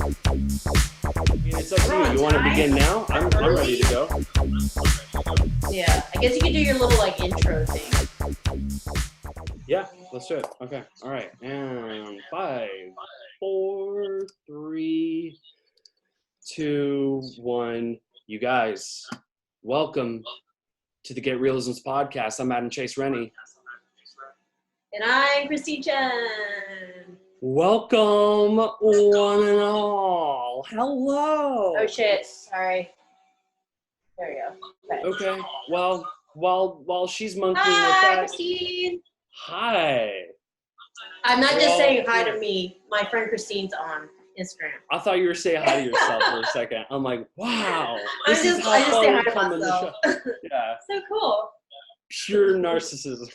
It's up to you. You want to begin now? I'm ready to go. Yeah, I guess you could do your little like intro thing. Yeah, let's do it. Okay. All right. And 5, 4, 3, 2, 1. You guys, welcome to the Get Reelisms podcast. I'm Adam Chase Rennie. And I'm Christine Chen. Welcome, one and all. Hello. Oh shit! Sorry. There you go. Okay. Well, while she's monkeying with Hi, that. Christine. Hi. I'm not just saying hi to me. My friend Christine's on Instagram. I thought you were saying hi to yourself for a second. I'm like, wow. I just say hi to myself. Yeah. So cool. Pure narcissism.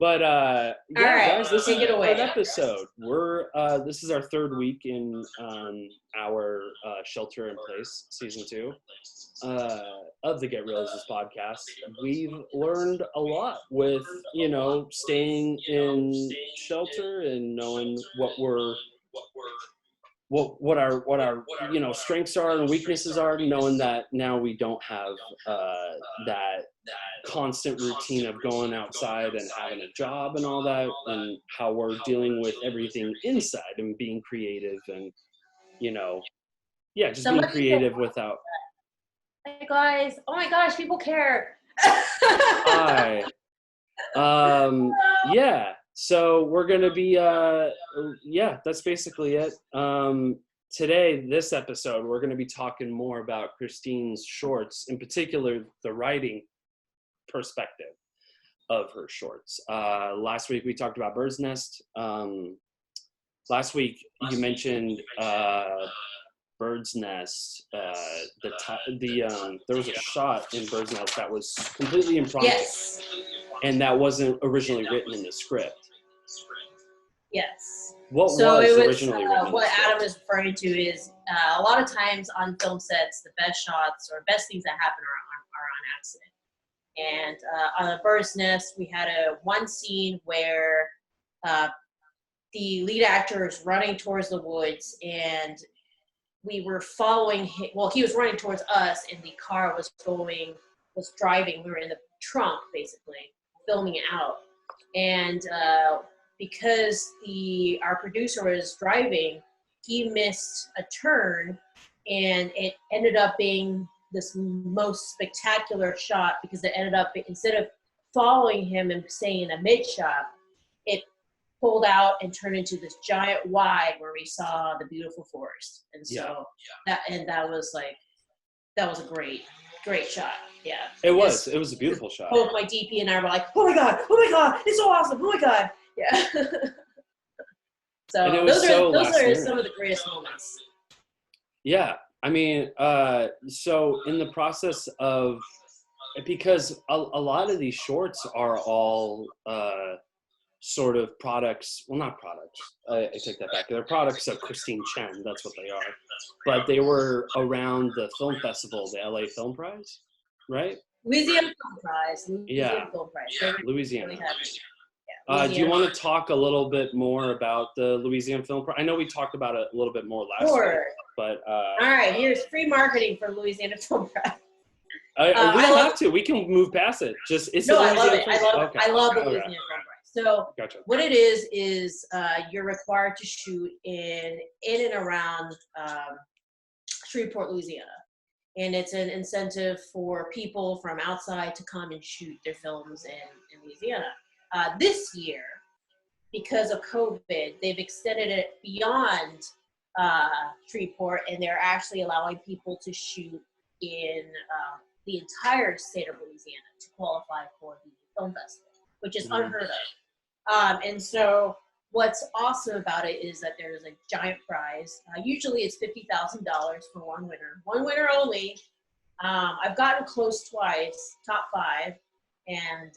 But yeah, all right, guys, this is take it away. an episode. We're this is our third week in our Shelter in Place season 2 of the Get Reelisms podcast. We've learned a lot with staying in shelter and knowing what our strengths are and weaknesses are, knowing that now we don't have that constant routine of going outside and having a job and all that, and how we're dealing with everything inside and being creative and just being creative without. Hey guys, oh my gosh, people care. Hi. Yeah, so we're gonna be that's basically it. Today, this episode, we're gonna be talking more about Christine's shorts, in particular the writing perspective of her shorts. Last week we talked about Bird's Nest. Last week you mentioned Bird's Nest. There was a shot in Bird's Nest that was completely impromptu. Yes. And that wasn't originally written in the script. Yes. What was originally written in the what script? Adam is referring to is a lot of times on film sets, the best shots or best things that happen are on accident. And on the Bird's Nest, we had one scene where the lead actor is running towards the woods, and we were following him. Well, he was running towards us, and the car was driving. We were in the trunk, basically, filming it out. And because our producer was driving, he missed a turn, and it ended up being this most spectacular shot, because it ended up, instead of following him and staying in a mid shot, it pulled out and turned into this giant wide where we saw the beautiful forest. And so that was a great shot. Yeah. It was a beautiful shot. Both my DP and I were like, oh my god, it's so awesome, oh my god. Yeah. So those are some of the greatest moments. Yeah. I mean, so in the process of, because a lot of these shorts are all sort of products, well, not products, I take that back. They're products of Christine Chen, that's what they are. But they were around the film festival, the LA Film Prize, right? Louisiana Film Prize. Louisiana. Louisiana. Do you want to talk a little bit more about the Louisiana Film Prize? I know we talked about it a little bit more last week, but all right, here's free marketing for Louisiana Film Prize. We don't have to. We can move past it. I love it. I love the Louisiana Film Prize. So gotcha. What it is you're required to shoot in and around Shreveport, Louisiana. And it's an incentive for people from outside to come and shoot their films in Louisiana. This year, because of COVID, they've extended it beyond Shreveport, and they're actually allowing people to shoot in the entire state of Louisiana to qualify for the film festival, which is unheard of. And so what's awesome about it is that there's a giant prize. Usually it's $50,000 for one winner only. I've gotten close twice, top 5. And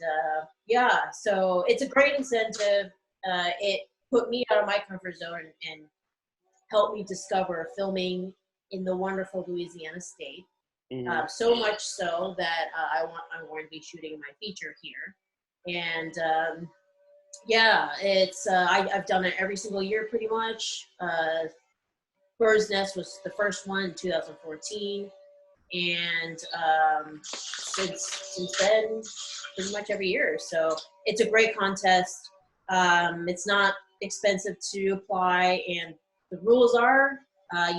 so it's a great incentive. It put me out of my comfort zone and helped me discover filming in the wonderful Louisiana state. Mm-hmm. So much so that I'm going to be shooting my feature here. And Yeah, it's I've done it every single year pretty much. Bird's Nest was the first one in 2014, and since then, pretty much every year. So it's a great contest. It's not expensive to apply, and the rules are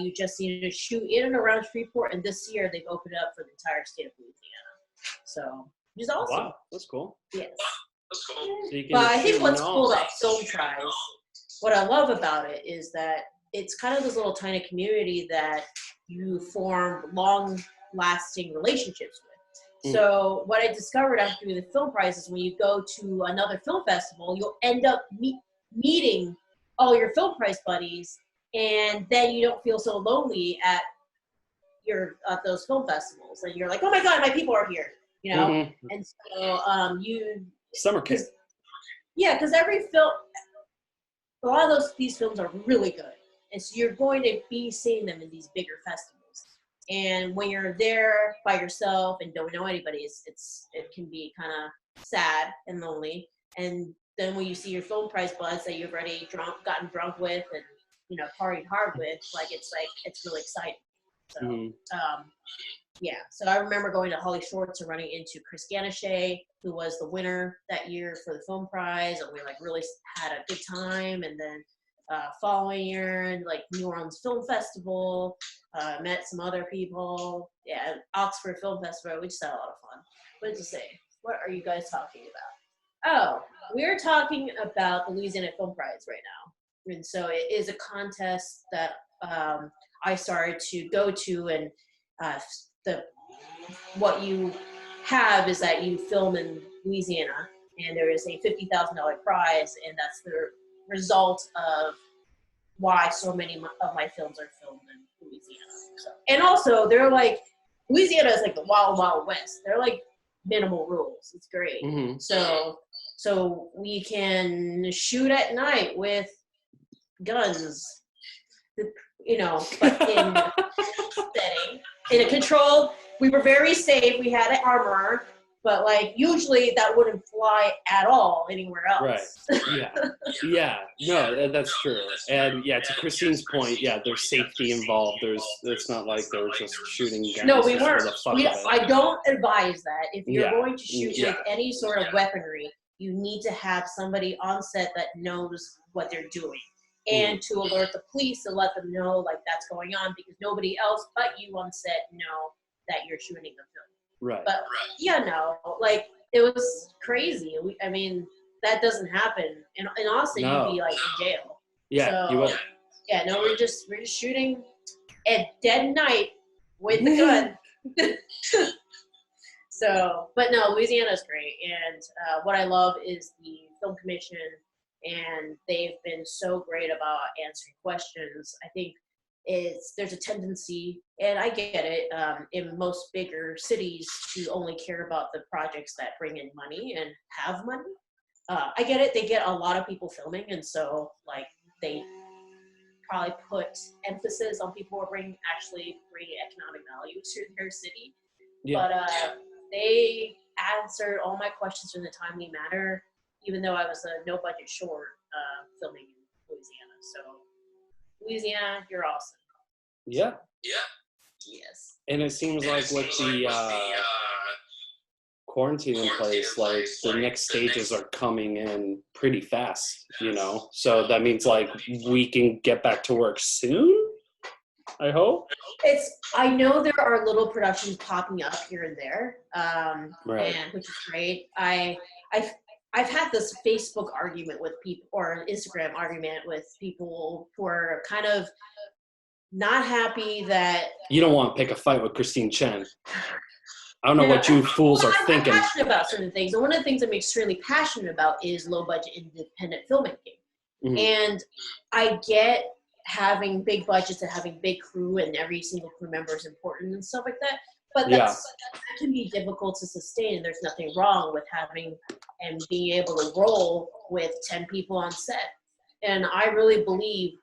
you just need to shoot in and around Shreveport. And this year they've opened it up for the entire state of Louisiana. So which is awesome. Wow, that's cool. Yes. So you can But I think shoot what's in cool all. about Film Prize, what I love about it is that it's kind of this little tiny community that you form long-lasting relationships with. So what I discovered after doing the Film Prize is when you go to another film festival, you'll end up meeting all your Film Prize buddies, and then you don't feel so lonely at those film festivals. And you're like, oh my God, my people are here, you know? And so Summer camp. Yeah, because every film, a lot of these films are really good. And so you're going to be seeing them in these bigger festivals. And when you're there by yourself and don't know anybody, it can be kind of sad and lonely. And then when you see your Film Prize buds that you've already gotten drunk with and, you know, partied hard with, it's really exciting. So, yeah, so I remember going to Holly Shorts and running into Chris Ganashay, who was the winner that year for the Film Prize, and we really had a good time. And then following year, New Orleans Film Festival, met some other people. Yeah, Oxford Film Festival, we just had a lot of fun. What did you say? What are you guys talking about? Oh, we're talking about the Louisiana Film Prize right now. And so it is a contest that I started to go to, and what you have is that you film in Louisiana, and there is a $50,000 prize, and that's the result of why so many of my films are filmed in Louisiana. So, and also, they're Louisiana is the wild, wild west. They're minimal rules. It's great. So we can shoot at night with guns, you know, but in setting, in a controlled, we were very safe. We had an armor, but usually that wouldn't fly at all anywhere else. Right. Yeah. No, that's true. And yeah, to Christine's point, yeah, there's safety involved. It's not like they were just shooting guns. No, we weren't. For the fuck of it. I don't advise that. If you're going to shoot with any sort of weaponry, you need to have somebody on set that knows what they're doing. And to alert the police to let them know that's going on, because nobody else but you on set know that you're shooting the film. Right. But yeah, no, it was crazy. I mean, that doesn't happen. In Austin, you'd be in jail. Yeah, so, you would. Yeah, no, we're just shooting at dead night with the gun. So, but no, Louisiana's great, and what I love is the film commission. And they've been so great about answering questions. I think there's a tendency, and I get it, in most bigger cities to only care about the projects that bring in money and have money. I get it. They get a lot of people filming, and so they probably put emphasis on people who actually bring economic value to their city. Yeah. But they answered all my questions in a timely manner, even though I was a no-budget short filming in Louisiana. So, Louisiana, you're awesome. Yeah. Yes. And it seems like with the quarantine in place, the next stages are coming in pretty fast, you know? So that means we can get back to work soon, I hope. I know there are little productions popping up here and there, right. And which is great. I've had this Facebook argument with people, or an Instagram argument with people who are kind of not happy that... You don't want to pick a fight with Christine Chen. I don't know what you fools are thinking. I'm passionate about certain things, and one of the things I'm extremely passionate about is low-budget independent filmmaking. And I get having big budgets and having big crew, and every single crew member is important and stuff like that. But that can be difficult to sustain. There's nothing wrong with having and being able to roll with 10 people on set. And I really believe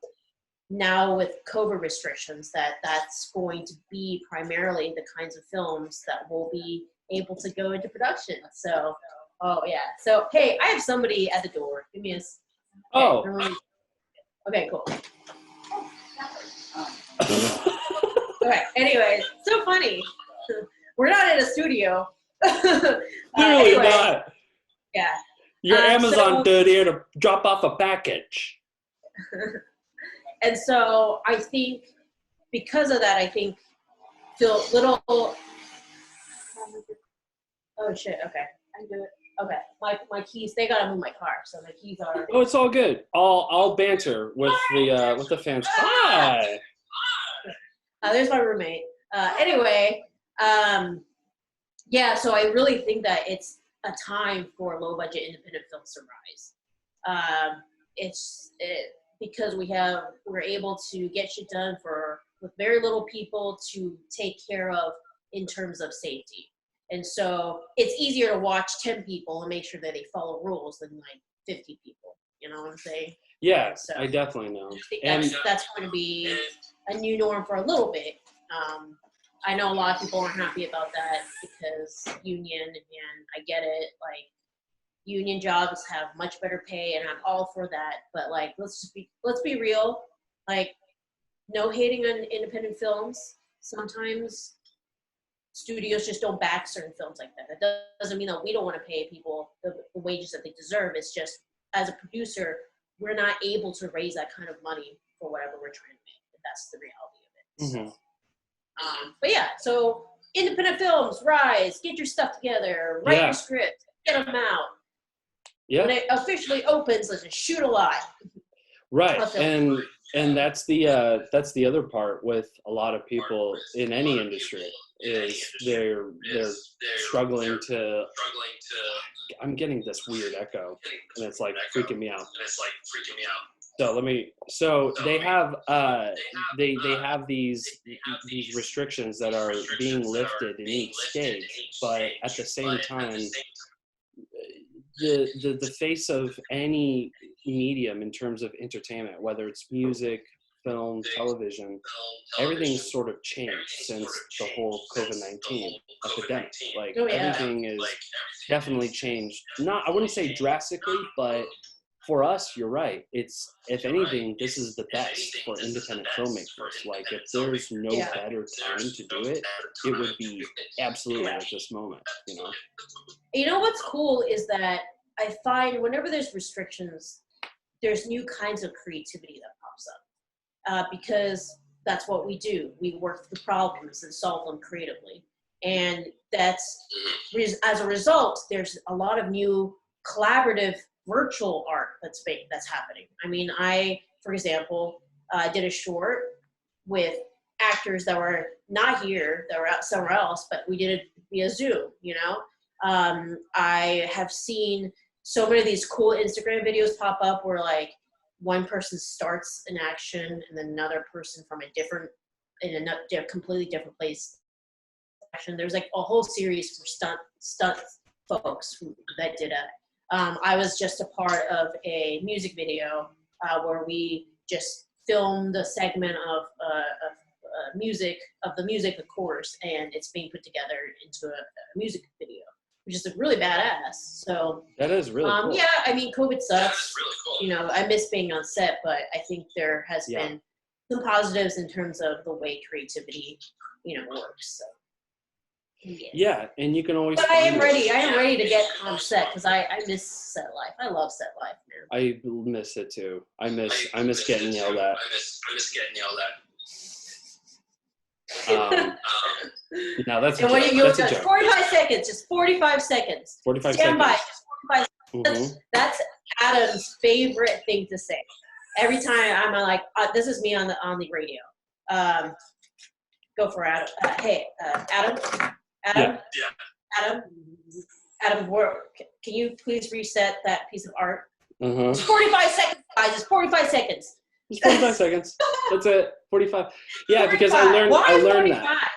now with COVID restrictions that's going to be primarily the kinds of films that will be able to go into production. So Oh yeah. So hey, I have somebody at the door. Give me a. Oh. Okay, cool. Okay. Anyway, so funny. We're not in a studio. Clearly anyway, not. Yeah. Your Amazon dude here to drop off a package. And so I think because of that, I think feel little. Oh shit! Okay, I can do it. Okay, my keys. They gotta move my car, so my keys are. Oh, it's all good. I'll banter with the fans. Hi. There's my roommate. Anyway, yeah. So I really think that it's a time for low budget independent films to rise. Because we're able to get shit done with very little people to take care of in terms of safety. And so it's easier to watch 10 people and make sure that they follow rules than like 50 people. You know what I'm saying? Yeah, so I definitely know. I think that's going to be a new norm for a little bit. I know a lot of people aren't happy about that because union, and I get it. Like, union jobs have much better pay, and I'm all for that. But like, let's be real. Like, no hating on independent films. Sometimes studios just don't back certain films like that. That doesn't mean that we don't want to pay people the wages that they deserve. It's just, as a producer, we're not able to raise that kind of money for whatever we're trying to make. That's the reality of it. Mm-hmm. So, but yeah, so independent films, rise, get your stuff together, write your script, get them out. Yeah. When it officially opens, let's just shoot a lot. Right, and that's the other part with a lot of people in any industry is they're struggling to. I'm getting this weird echo, and it's like freaking me out. So they have they have these restrictions that are being lifted in each stage, but at the same time, the face of any medium in terms of entertainment, whether it's music, film, television, everything's sort of changed since the whole COVID-19 epidemic. Like, everything is definitely changed. I wouldn't say drastically, but for us, you're right. It's, if anything, this is the best for independent filmmakers. Like, if there's no better time to do it, it would be absolutely at this moment, you know? You know what's cool is that I find whenever there's restrictions, there's new kinds of creativity that pops up. Because that's what we do. We work through problems and solve them creatively. And that's, as a result, there's a lot of new collaborative virtual art that's happening. I mean, for example, did a short with actors that were not here, that were out somewhere else, but we did it via Zoom, you know? I have seen so many of these cool Instagram videos pop up where like one person starts an action and then another person from a completely different place. There's like a whole series for stunt folks that did it. I was just a part of a music video where we just filmed a segment of music, of course, and it's being put together into a music video, which is really badass. So that is really cool. Yeah, I mean, COVID sucks. Really cool. You know, I miss being on set, but I think there has been some positives in terms of the way creativity, works. So. Yeah, and you can always. But I am ready. I am ready to get on set because I miss set life. I love set life, man. I miss it too. I miss getting yelled at. I miss getting yelled at. No, that's a joke. That's a joke. 45 seconds. Just 45 seconds. 45 Stand seconds. by. Just 45 seconds. That's Adam's favorite thing to say. Every time I'm like, this is me on the radio. Go for Adam. Hey, Adam. Adam. Yeah. Adam. Can you please reset that piece of art? It's 45 seconds, guys. It's 45 seconds. It's 45 seconds. That's it. 45. Yeah, 45. Because I learned that.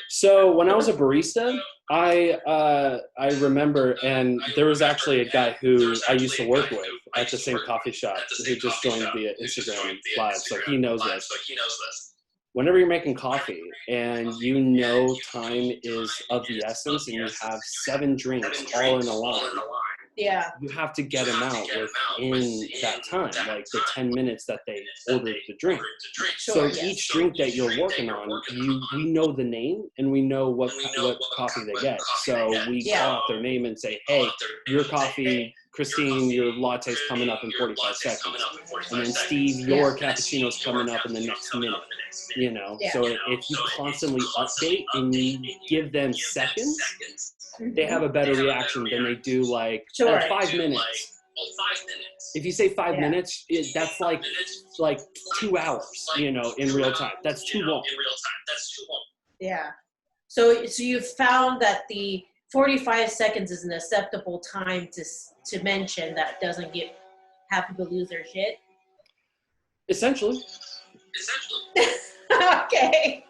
So when I was a barista, I remember, and there was actually a guy who I used to work with at the same coffee shop who just joined via Instagram Live, so he knows this. whenever you're making coffee and you know time is of the essence and you have 7 drinks all in a line, Yeah. you have to get them out within that time, like the 10 minutes that they ordered the drink. So each drink that you're working on, we know the name and we know what coffee they get. So we call out their name and say, hey, your coffee, Christine, your latte's coming up in 45 seconds. And then Steve, your cappuccino's coming up in the next minute. You know, so if you constantly update and you give them seconds, they have a better reaction than they do like 5 minutes. If you say 5 minutes, that's like 2 hours, you know, in real time. That's too long. Yeah. So you've found that the 45 seconds is an acceptable time to mention that doesn't have people lose their shit. Essentially. Okay.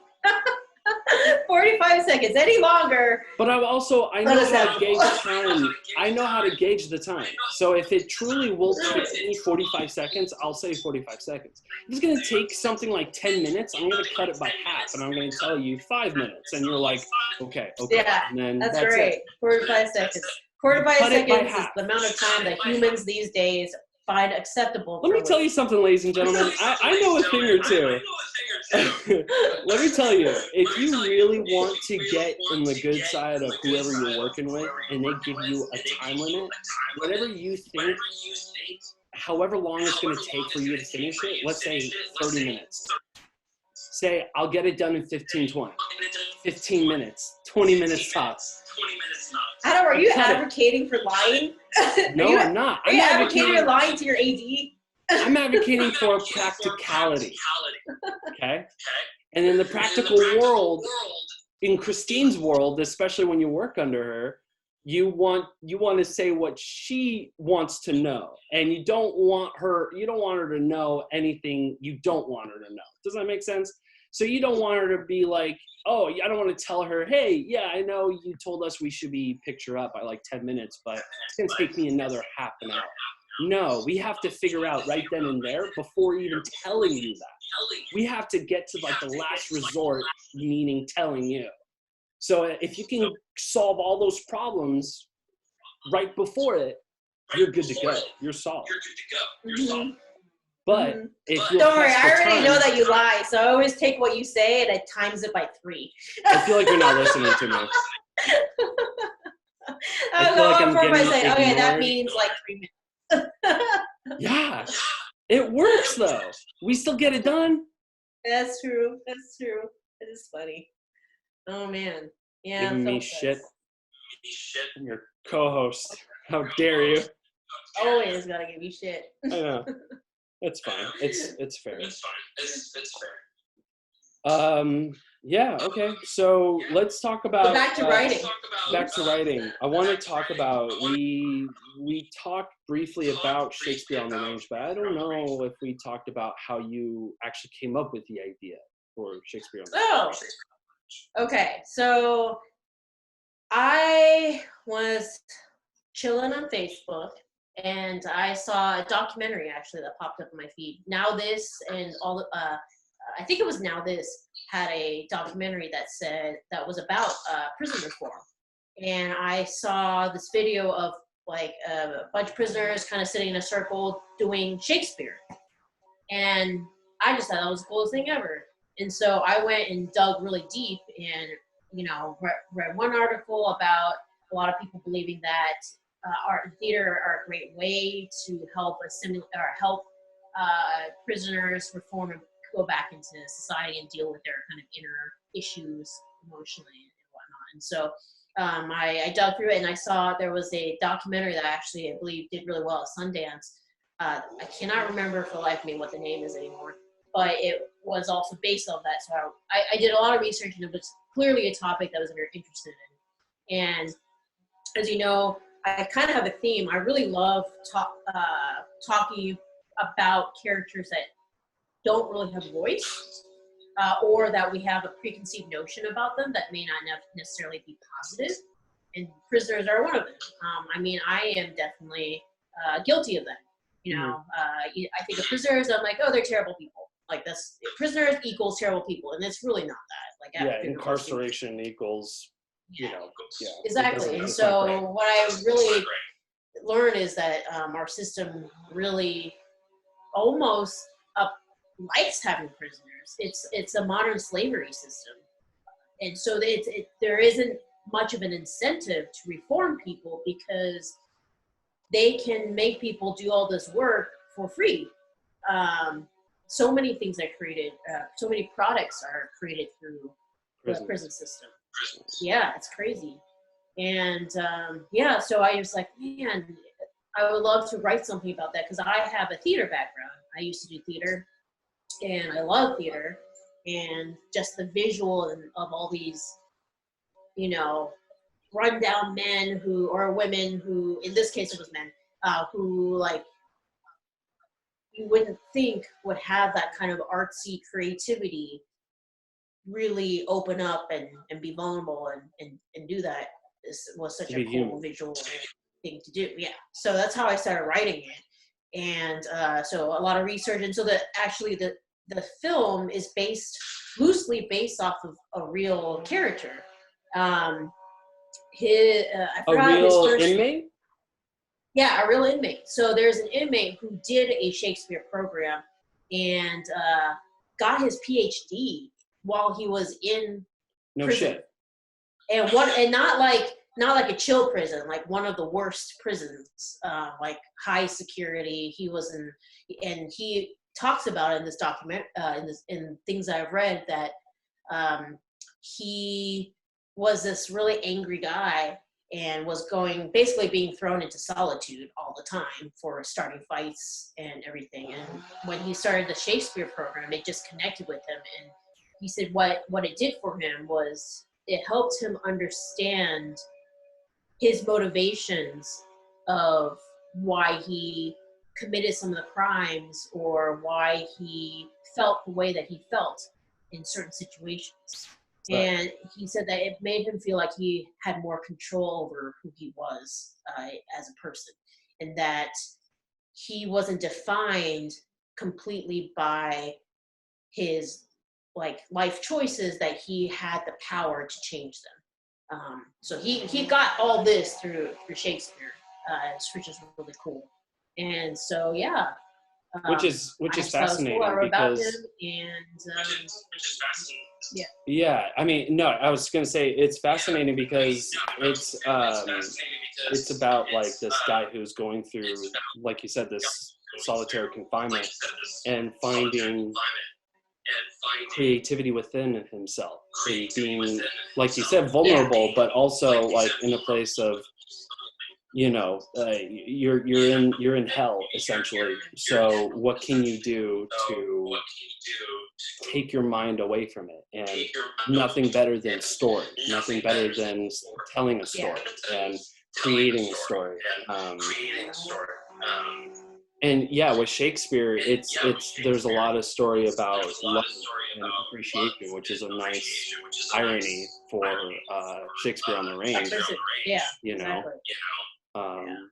45 seconds. Any longer. But I know how to gauge time. I know how to gauge the time. So if it truly will take me 45 seconds, I'll say 45 seconds. If it's going to take something like 10 minutes, I'm going to cut it by half, and I'm going to tell you 5 minutes. And you're like, okay. Yeah, and then that's great. 45 seconds. 45 seconds is the amount of time that humans these days find acceptable. Let me tell you something, ladies and gentlemen. I know a thing or two. Let me tell you, if you really want to get in the good side of whoever you're working with and they give you a time limit, whatever you think, however long it's going to take for you to finish it, let's say 30 minutes. Say, I'll get it done in 15 minutes, 20 minutes tops. Adam, are you advocating for lying? No, I'm not. Are you advocating for lying to your AD? I'm advocating for practicality. Okay? And in the practical world, in Christine's world, especially when you work under her, you want to say what she wants to know. And you don't want her to know anything you don't want her to know. Does that make sense? So you don't want her to be like, oh, I don't want to tell her, hey, yeah, I know you told us we should be picture up by like 10 minutes, but it's going to take me another half an hour. No, we have to figure out right then and there before even telling you that. We have to get to like the last resort, meaning telling you. So if you can solve all those problems right before it, you're good to go. You're solid. Mm-hmm. But if you're don't worry, I already know that you lie, so I always take what you say and I times it by 3. I feel like you're not listening to me. I feel like I'm getting okay, that means like 3 minutes. Yeah, it works though. We still get it done. That's true. That's true. It is funny. Oh man, yeah. Giving me shit. I'm your co-host. How dare you? Always gotta give you shit. I know. It's fine. It's fair. It's fine. Yeah. Okay. So let's talk about back to writing. Back to writing. I want to talk about we talked briefly about Shakespeare on the Range, but I don't know if we talked about how you actually came up with the idea for Shakespeare on the Range. Oh. Okay. So I was chilling on Facebook. And I saw a documentary actually that popped up on my feed. Now This and all, I think it was Now This had a documentary that was about prison reform. And I saw this video of like a bunch of prisoners kind of sitting in a circle doing Shakespeare. And I just thought that was the coolest thing ever. And so I went and dug really deep and, read one article about a lot of people believing that art and theater are a great way to help prisoners reform and go back into society and deal with their kind of inner issues emotionally and whatnot. And so I dug through it and I saw there was a documentary that actually I believe did really well at Sundance. I cannot remember for the life of me what the name is anymore, but it was also based on that. So I did a lot of research and it was clearly a topic that I was very interested in. And as you know, I kind of have a theme. I really love talking about characters that don't really have a voice, or that we have a preconceived notion about them that may not necessarily be positive. And prisoners are one of them. I am definitely guilty of that. I think of prisoners, I'm like, oh, they're terrible people. Like that's prisoners equals terrible people, and it's really not that. Like incarceration equals, you know, exactly. And so what I really learned is that our system really almost likes having prisoners. It's a modern slavery system, and so there isn't much of an incentive to reform people because they can make people do all this work for free. So many things are created, so many products are created through the prison system. Yeah, it's crazy. And so I was like, man, I would love to write something about that because I have a theater background. I used to do theater, and I love theater, and just the visual of all these, you know, rundown men or women who, in this case it was men, who like you wouldn't think would have that kind of artsy creativity really open up and be vulnerable and do that. This was such a cool visual thing to do. Yeah. So that's how I started writing it. And so a lot of research. And so actually the film is loosely based off of a real character. I forgot a real his first inmate? Yeah, a real inmate. So there's an inmate who did a Shakespeare program and got his PhD while he was in prison. Shit. And not like a chill prison, like one of the worst prisons, like high security. He was in, and he talks about it in this document, in things I've read, that he was this really angry guy and was basically being thrown into solitude all the time for starting fights and everything. And when he started the Shakespeare program, it just connected with him. And he said what it did for him was it helped him understand his motivations of why he committed some of the crimes or why he felt the way that he felt in certain situations. Right. And he said that it made him feel like he had more control over who he was as a person, and that he wasn't defined completely by his like life choices, that he had the power to change them. So he got all this through Shakespeare, which is really cool. And so yeah, which is fascinating because yeah, I mean, no, I was gonna say it's fascinating because it's about like this guy who's going through, like you said, this solitary confinement and finding creativity within himself and being, like you said, vulnerable, but also like in a place of, you know, you're in hell essentially. So what can you do to take your mind away from it? And nothing better than story, nothing better than telling a story and creating a story. And yeah, with Shakespeare, it's there's a lot of story about love and appreciation, which is a nice irony for Shakespeare on the Range. Yeah, you know. Exactly.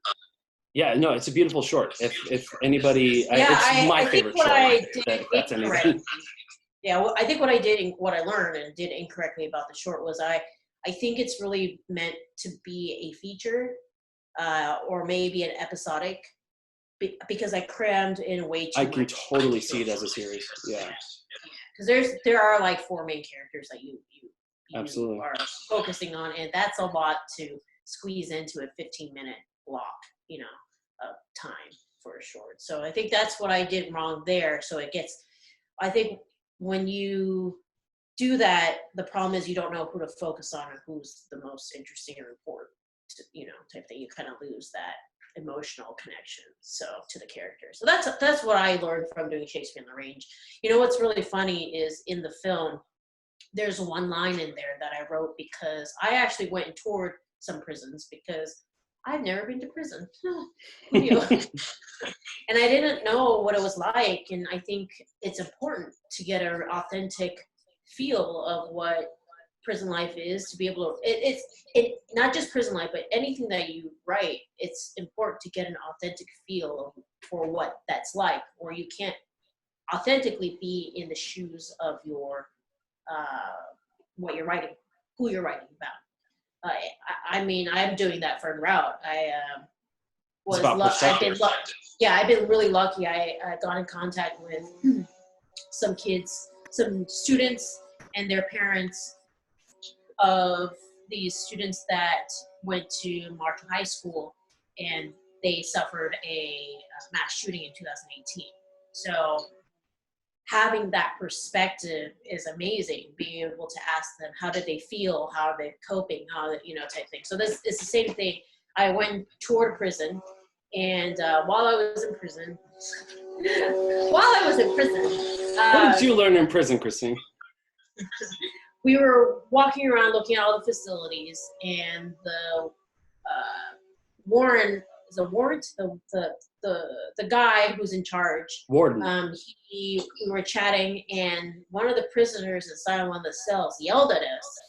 Yeah, no, it's a beautiful short. If anybody, it's my favorite short. That's anything. Yeah, well, I think what I learned and did incorrectly about the short was I think it's really meant to be a feature or maybe an episodic, because I crammed in way too much. I can totally see it as a series. Yeah. Because there are like 4 main characters that you absolutely are focusing on, and that's a lot to squeeze into a 15-minute block, you know, of time for a short. So I think that's what I did wrong there. So I think when you do that, the problem is you don't know who to focus on and who's the most interesting or important, you know, type thing. You kind of lose that emotional connection to the character. So that's what I learned from doing Shakespeare on the Range. You know what's really funny is in the film, there's one line in there that I wrote because I actually went and toured some prisons because I've never been to prison. And I didn't know what it was like. And I think it's important to get an authentic feel of what prison life is, to be able to, it's not just prison life, but anything that you write, it's important to get an authentic feel for what that's like, or you can't authentically be in the shoes of your what you're writing, who you're writing about. I mean, I'm doing that for En route. I've been really lucky. I got in contact with some kids, some students and their parents of these students that went to Marshall High School, and they suffered a mass shooting in 2018. So having that perspective is amazing. Being able to ask them, how did they feel? How are they coping? Type thing. So this is the same thing. I went toward prison, and while I was in prison, What did you learn in prison, Christine? we were walking around looking at all the facilities, and the the guy who's in charge, warden. We were chatting, and one of the prisoners inside one of the cells yelled at us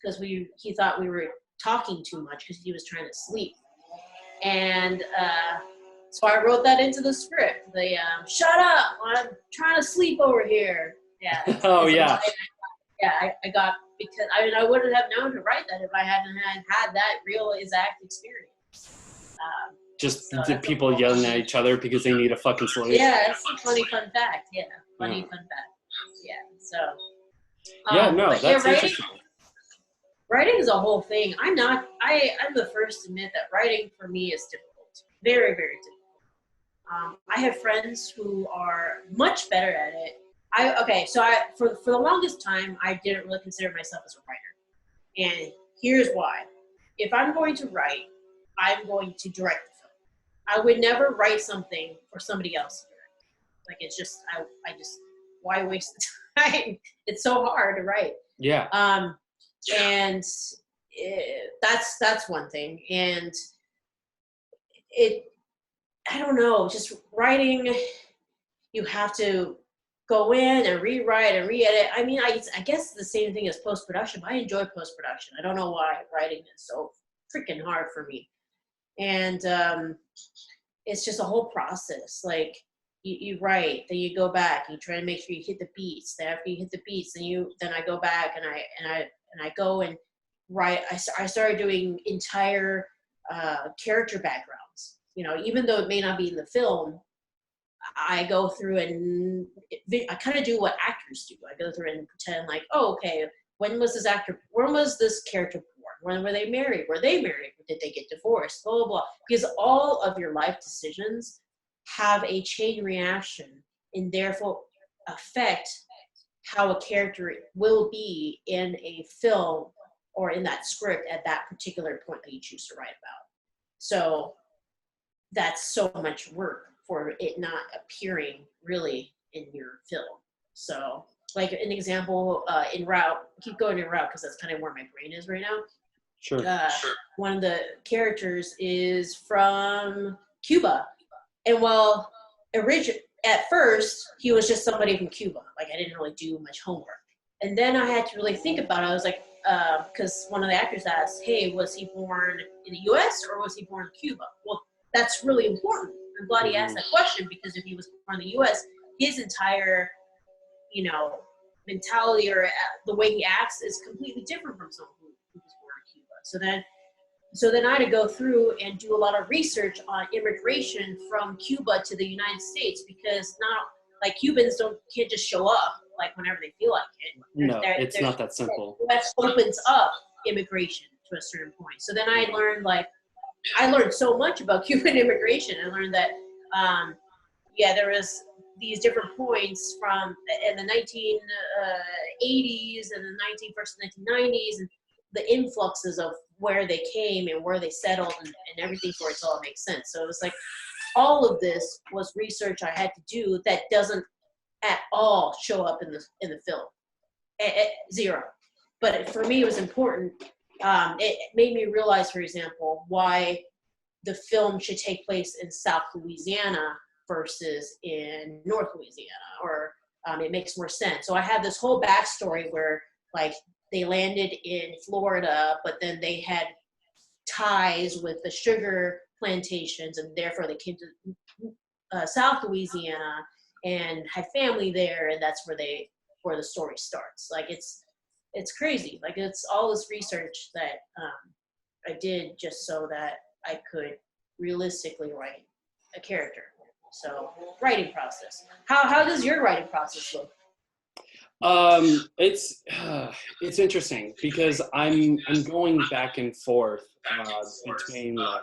because he thought we were talking too much because he was trying to sleep. And so I wrote that into the script. The shut up, I'm trying to sleep over here. Yeah. Oh yeah. I got, because I wouldn't have known to write that if I hadn't had that real exact experience. Just the people yelling at each other because they need a fucking sleep. Yeah, it's a funny fun fact. Yeah, funny fun fact. Yeah, so. That's interesting. Writing is a whole thing. I'm the first to admit that writing for me is difficult. Very, very difficult. I have friends who are much better at it. For the longest time, I didn't really consider myself as a writer. And here's why. If I'm going to write, I'm going to direct the film. I would never write something for somebody else to direct. Like, it's just, why waste the time? It's so hard to write. Yeah. And that's one thing. And I don't know, just writing, you have to go in and rewrite and re-edit. I mean, I guess the same thing as post-production, but I enjoy post-production. I don't know why writing is so freaking hard for me. And it's just a whole process. Like, you write, then you go back, you try to make sure you hit the beats. Then after you hit the beats, then I go back and I go and write. I started doing entire character backgrounds. Even though it may not be in the film, I go through and I kind of do what actors do. I go through and pretend like, oh, okay, when was this character born? When were they married? Were they married? Did they get divorced? Blah, blah, blah. Because all of your life decisions have a chain reaction and therefore affect how a character will be in a film or in that script at that particular point that you choose to write about. So that's so much work for it not appearing really in your film. So, like an example, En route, keep going En route because that's kind of where my brain is right now. Sure. One of the characters is from Cuba. And at first, he was just somebody from Cuba. Like, I didn't really do much homework. And then I had to really think about it. I was like, because one of the actors asked, hey, was he born in the US or was he born in Cuba? Well, that's really important. I'm glad he asked that question, because if he was born in the US, his entire, mentality or the way he acts is completely different from someone who was born in Cuba. So then I had to go through and do a lot of research on immigration from Cuba to the United States, because Cubans can't just show up like whenever they feel like it. No, it's not that simple. That opens up immigration to a certain point. So then I learned so much about Cuban immigration. I learned that there was these different points from in the 1980s and the 1990s, and the influxes of where they came and where they settled and everything for it to all make sense. So it was like all of this was research I had to do that doesn't at all show up in the film. Zero. But for me, it was important. It made me realize, for example, why the film should take place in South Louisiana versus in North Louisiana, or it makes more sense. So I have this whole backstory where, like, they landed in Florida, but then they had ties with the sugar plantations, and therefore they came to South Louisiana. and had family there, and that's where the story starts. Like it's crazy. Like it's all this research that I did just so that I could realistically write a character. So writing process. How does your writing process look? It's interesting because I'm going back and forth between like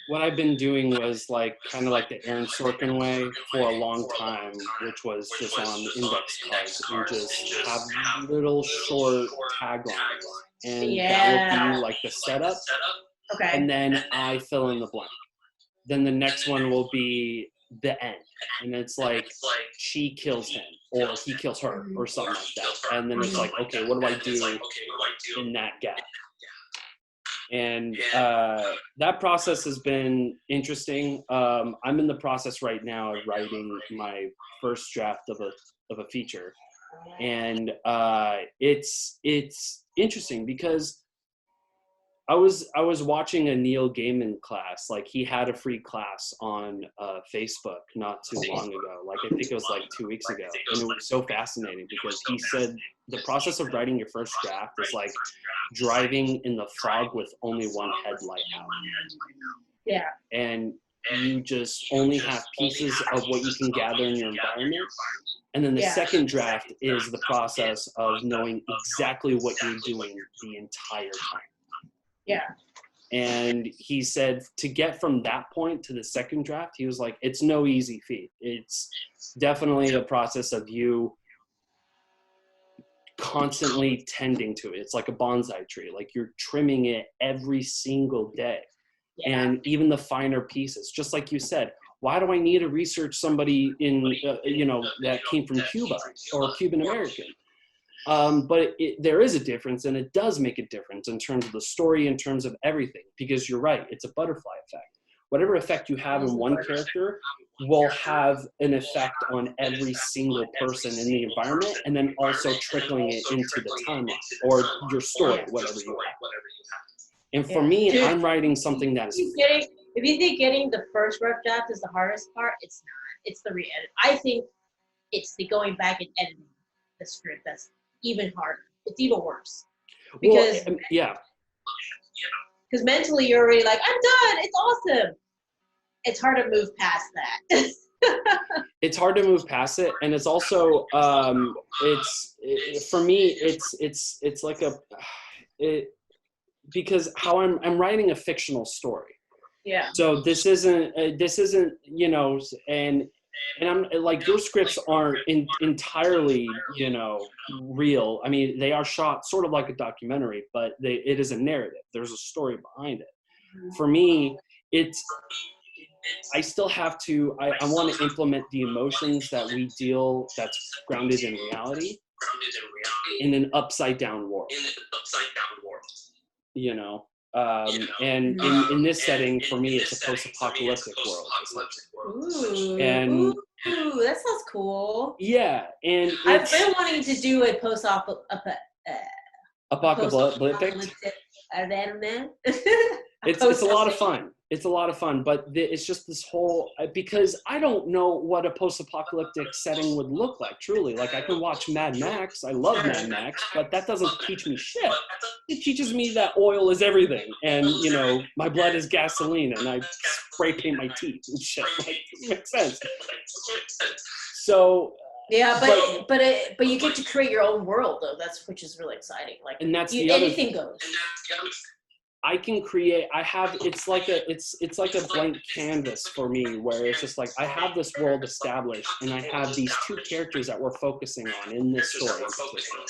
what I've been doing was like kind of like the Aaron Sorkin way for a long time, which was just on index cards and just have little short taglines, and that would be like the setup, Okay. and then I fill in the blank. Then the next one will be the end, and it's like she kills him or he kills her or something like that, and then it's like, okay, what do I do in that gap? And that process has been interesting. I'm in the process right now of writing my first draft of a feature, and it's interesting because I was watching a Neil Gaiman class. Like he had a free class on Facebook not too long ago. Like I think it was like 2 weeks ago, and it was so fascinating because he said the process of writing your first draft is like driving in the fog with only one headlight out. Yeah. And you just only have pieces of what you can gather in your environment. And then the second draft is the process of knowing exactly what you're doing the entire time. Yeah. And he said to get from that point to the second draft, he was like, it's no easy feat. It's definitely a process of you constantly tending to it. It's like a bonsai tree. Like you're trimming it every single day. Yeah. And even the finer pieces, just like you said, why do I need to research somebody in, that came from Cuba or Cuban American? But there is a difference, and it does make a difference in terms of the story, in terms of everything, because you're right, it's a butterfly effect. Whatever effect you have in one character will have an effect on every single person in the environment, and then also trickling it into the timeline or your story, whatever you have. And for me, I'm writing something that is... If you think getting the first rough draft is the hardest part, it's not. It's the re-edit. I think it's the going back and editing the script that's even harder. It's even worse. Because because mentally you're already like, I'm done. It's awesome. It's hard to move past that. It's hard to move past it, and it's also for me it's like because how I'm writing a fictional story. Yeah. So this isn't and I'm like, your scripts aren't entirely real. I mean, they are shot sort of like a documentary, but it is a narrative. There's a story behind it. For me, I still have to, I want to implement the emotions that's grounded in reality in an upside down world. And in this setting, for me, it's a post-apocalyptic world. Ooh, that sounds cool. Yeah, and I've been wanting to do a post-apocalyptic. It's a lot of fun. It's a lot of fun, but it's just this whole, because I don't know what a post-apocalyptic setting would look like, truly. Like, I can watch Mad Max. I love Mad Max, but that doesn't teach me shit. It teaches me that oil is everything, and, my blood is gasoline, and I spray paint my teeth and shit. Like, it doesn't make sense. So... Yeah, but you get to create your own world, though. Which is really exciting. Like, and that's anything goes. I can create. It's like a blank canvas for me, where it's just like I have this world established, and I have these two characters that we're focusing on in this story in particular.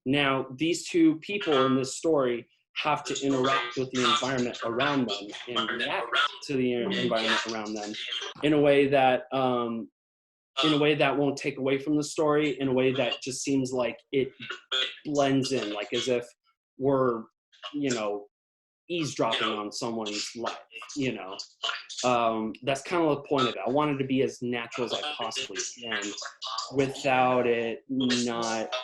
Now, these two people in this story have to interact with the environment around them and react to the environment around them in a way that won't take away from the story, in a way that just seems like it blends in, like as if we're, eavesdropping on someone's life, That's kind of the point of it. I wanted to be as natural as I possibly can without it not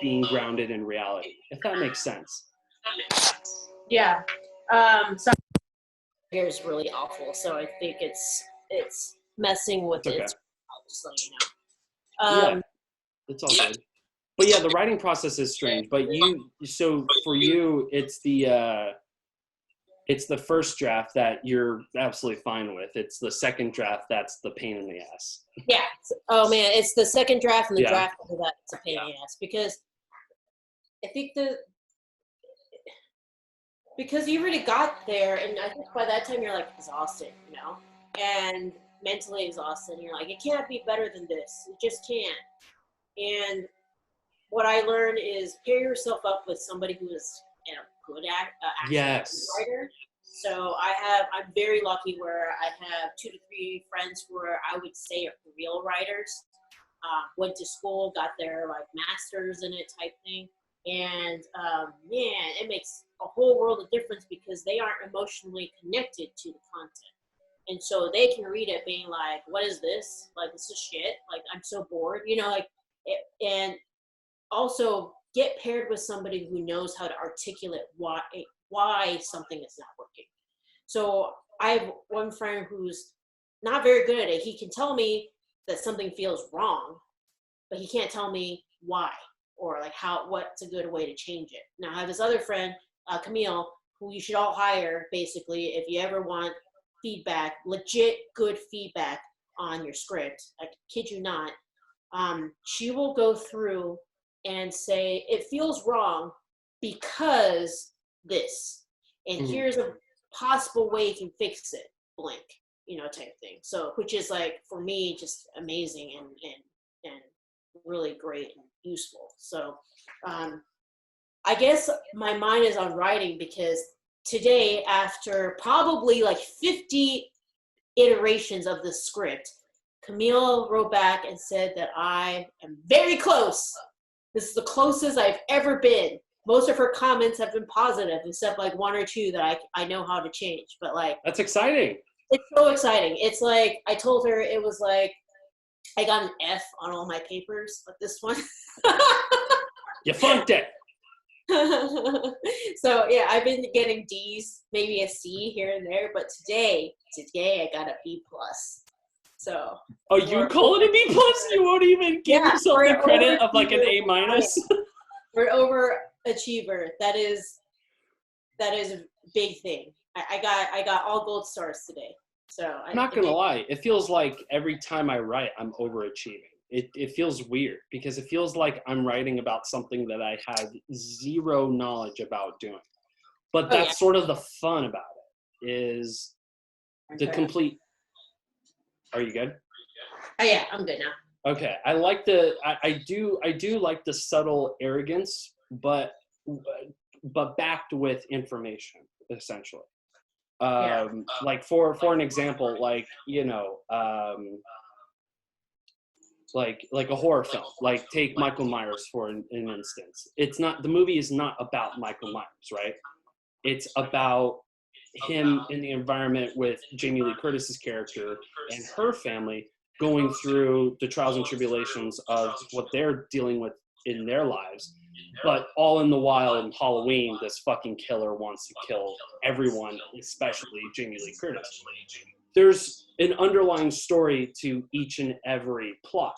being grounded in reality, if that makes sense. Yeah. So here's really awful. So I think it's messing with It's it. okay. I'll just let you know. Yeah, it's all good. But yeah, the writing process is strange. But so for you, it's the first draft that you're absolutely fine with. It's the second draft that's the pain in the ass. Yeah. Oh man, it's the second draft and the Yeah. draft after that. It's a pain in the ass because I think because you already got there, and I think by that time you're like exhausted, you know, and mentally exhausted. And you're like, it can't be better than this. It just can't. And what I learned is pair yourself up with somebody who is a good Yes. writer. So I'm very lucky where I have 2 to 3 friends who are, I would say, are real writers. Went to school, got their like masters in it type thing. And man, it makes a whole world of difference because they aren't emotionally connected to the content. And so they can read it being like, what is this? Like, this is shit. Like, I'm so bored, you know, like, and also get paired with somebody who knows how to articulate why something is not working. So I have one friend who's not very good at it. He can tell me that something feels wrong, but he can't tell me why or like what's a good way to change it. Now I have this other friend, Camille, who you should all hire basically if you ever want feedback, legit good feedback on your script. I kid you not. She will go through and say, it feels wrong because this, and here's a possible way you can fix it, blank, you know, type thing. So, which is like, for me, just amazing and really great and useful. So, I guess my mind is on writing because today, after probably like 50 iterations of the script, Camille wrote back and said that I am very close. This is the closest I've ever been. Most of her comments have been positive, except like 1 or 2 that I know how to change. But like, that's exciting. It's so exciting. It's like, I told her it was like, I got an F on all my papers, but this one. You funked it. So yeah, I've been getting D's, maybe a C here and there, but today I got a B plus. So. Oh, you call it a B plus? You won't even give yourself the credit of like an A minus? We're an overachiever. That is a big thing. I got all gold stars today. So I'm not gonna lie. It feels like every time I write, I'm overachieving. It feels weird because it feels like I'm writing about something that I had zero knowledge about doing. But that's sort of the fun about it is the complete. Are you good? Oh yeah, I'm good now. Okay, I like I do like the subtle arrogance, but backed with information, essentially. Like for an example, like, you know, like a horror film, like take Michael Myers for an instance. The movie is not about Michael Myers, right? It's about him in the environment with Jamie Lee Curtis's character and her family going through the trials and tribulations of what they're dealing with in their lives. But all in the while, in Halloween, this fucking killer wants to kill everyone, especially Jamie Lee Curtis. There's an underlying story to each and every plot.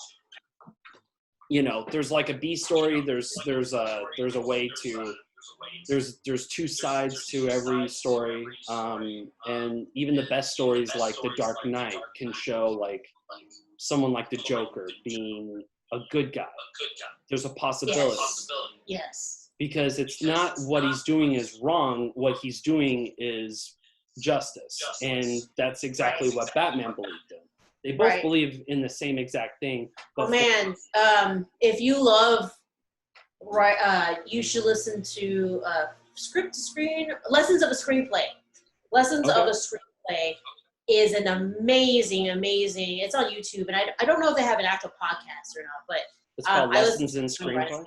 You know, there's like a B story. There's a way to. There's 2 sides to every story, and even the best stories like The Dark Knight can show like someone like the Joker being a good guy. There's a possibility. Yes. Because it's not what he's doing is wrong. What he's doing is justice, and that's exactly what Batman believed in. They both believe in the same exact thing. But if you love. You should listen to Script to Screen, Lessons of a Screenplay. Lessons of a Screenplay is an amazing, it's on YouTube, and I don't know if they have an actual podcast or not, but it's called Lessons in Screenplay.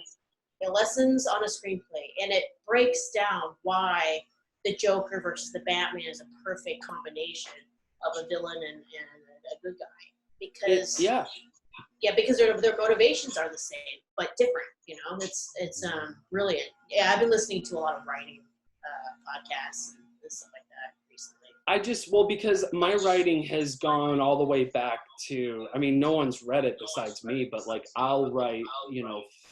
Lessons on a Screenplay, and it breaks down why the Joker versus the Batman is a perfect combination of a villain and a good guy. Because because their motivations are the same but different. You know, it's brilliant. Yeah, I've been listening to a lot of writing podcasts and stuff like that recently. Because my writing has gone all the way back to, I mean, no one's read it besides me, but like I'll write,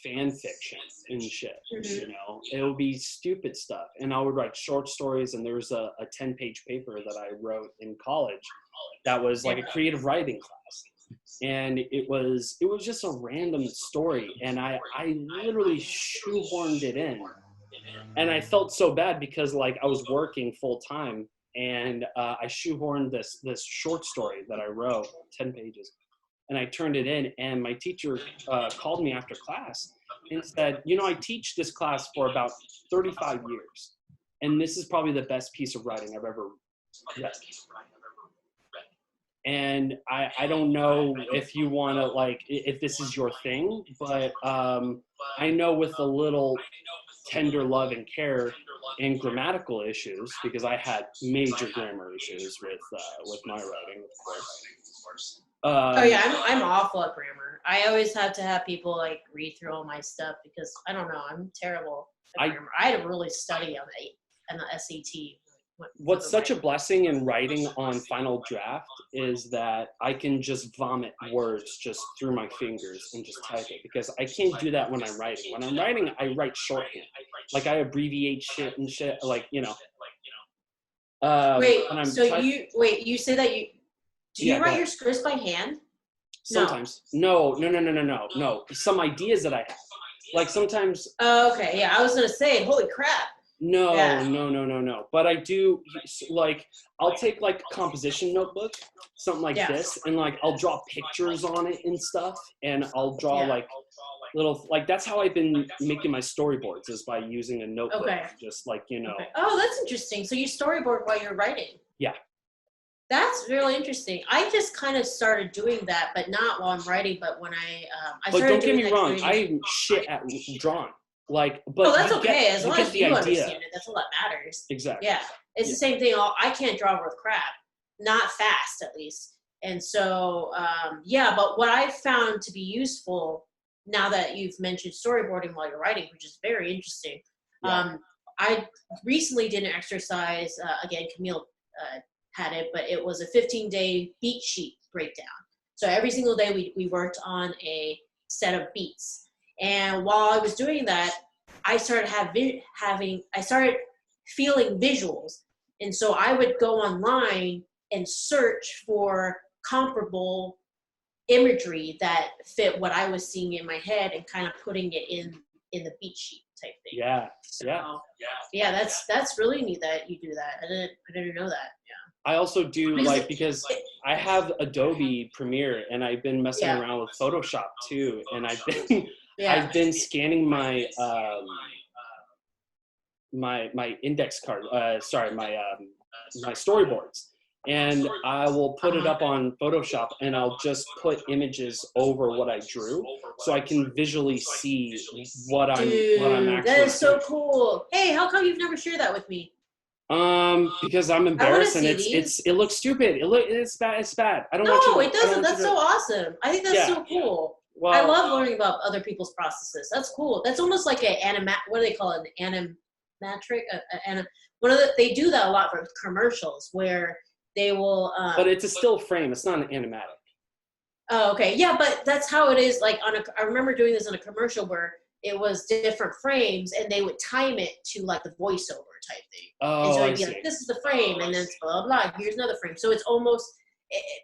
fan fiction and shit, it would be stupid stuff. And I would write short stories, and there was a 10-page paper that I wrote in college that was like a creative writing class. And it was just a random story. And I literally shoehorned it in. And I felt so bad because like I was working full time, and I shoehorned this short story that I wrote, 10 pages, and I turned it in. And my teacher called me after class and said, I teach this class for about 35 years, and this is probably the best piece of writing I've ever read. And I don't know if you want to, like, if this is your thing, but I know with a little tender love and care and grammatical issues, because I had major grammar issues with my writing, of course. I'm awful at grammar. I always have to have people like read through all my stuff because I don't know, I'm terrible at grammar. I had to really study on the SAT. What's such a blessing in writing on Final Draft is that I can just vomit words just through my fingers and just type it, because I can't do that when I'm writing. When I'm writing, I write shorthand. Like I abbreviate shit and shit, like, you say that you write your scripts by hand? Sometimes. No. Some ideas that I have. Like sometimes. Oh, okay. Yeah, I was going to say, holy crap. No. But I do, like, I'll take like a composition notebook, something like this, and like I'll draw pictures on it and stuff, and I'll draw like little, like that's how I've been making my storyboards, is by using a notebook. Just like, Oh, that's interesting. So you storyboard while you're writing? Yeah. That's really interesting. I just kind of started doing that, but not while I'm writing, but when I but don't get me wrong, I'm shit at drawing. Like, but that's okay. As long as you understand it, that's all that matters. Exactly. Yeah, it's the same thing. I can't draw worth crap, not fast at least. And so, but what I found to be useful, now that you've mentioned storyboarding while you're writing, which is very interesting. I recently did an exercise. Again, Camille had it, but it was a 15-day beat sheet breakdown. So every single day we worked on a set of beats. And while I was doing that, I started feeling visuals. And so I would go online and search for comparable imagery that fit what I was seeing in my head and kind of putting it in the beat sheet type thing. Yeah, that's really neat that you do that. I didn't know that. Yeah. I also do, like, because I have Adobe Premiere, and I've been messing around with Photoshop too, and I've been scanning my my index card. My storyboards, and I will put it up on Photoshop, and I'll just put images over what I drew, so I can visually see what I'm actually. That is so cool. Hey, how come you've never shared that with me? Because I'm embarrassed, and it looks stupid. It's bad. It's bad. I don't want you. No, it doesn't. That's so awesome. I think that's so cool. Well, I love learning about other people's processes. That's cool. That's almost like what do they call it? An animatric? They do that a lot for commercials where they will. But it's a still frame. It's not an animatic. Oh, okay. Yeah, but that's how it is. Like I remember doing this on a commercial where it was different frames, and they would time it to like the voiceover type thing. Oh, and so it'd be like, this is the frame, and then it's blah, blah, blah. Here's another frame. So it's almost,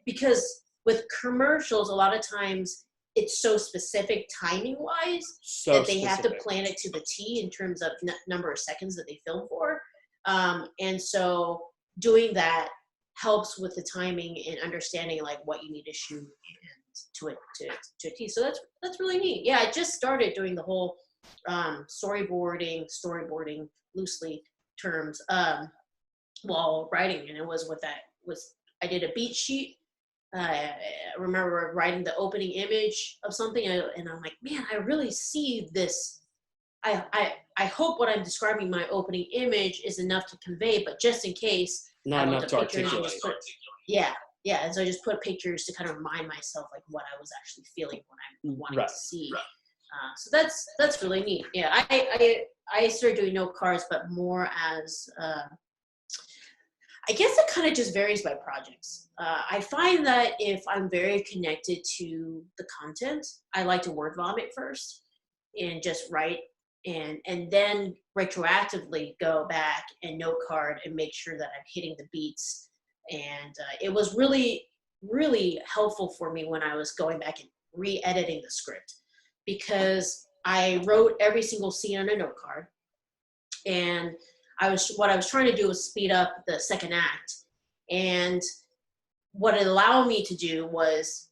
because with commercials, a lot of times it's so specific timing wise that they have to plan it to the T in terms of number of seconds that they film for. And so doing that helps with the timing and understanding like what you need to shoot to a T. So that's really neat. Yeah, I just started doing the whole storyboarding loosely terms while writing, and it was I did a beat sheet. I remember writing the opening image of something, and I'm like, man, I really see this. I hope what I'm describing my opening image is enough to convey, but just in case, not enough to articulate. Yeah, and so I just put pictures to kind of remind myself like what I was actually feeling when I'm wanting to see. So that's really neat. Yeah, I started doing note cards, but more as I guess it kind of just varies by projects. I find that if I'm very connected to the content, I like to word vomit first and just write and then retroactively go back and note card and make sure that I'm hitting the beats. And it was really, really helpful for me when I was going back and re-editing the script, because I wrote every single scene on a note card, and what I was trying to do was speed up the second act. And what it allowed me to do was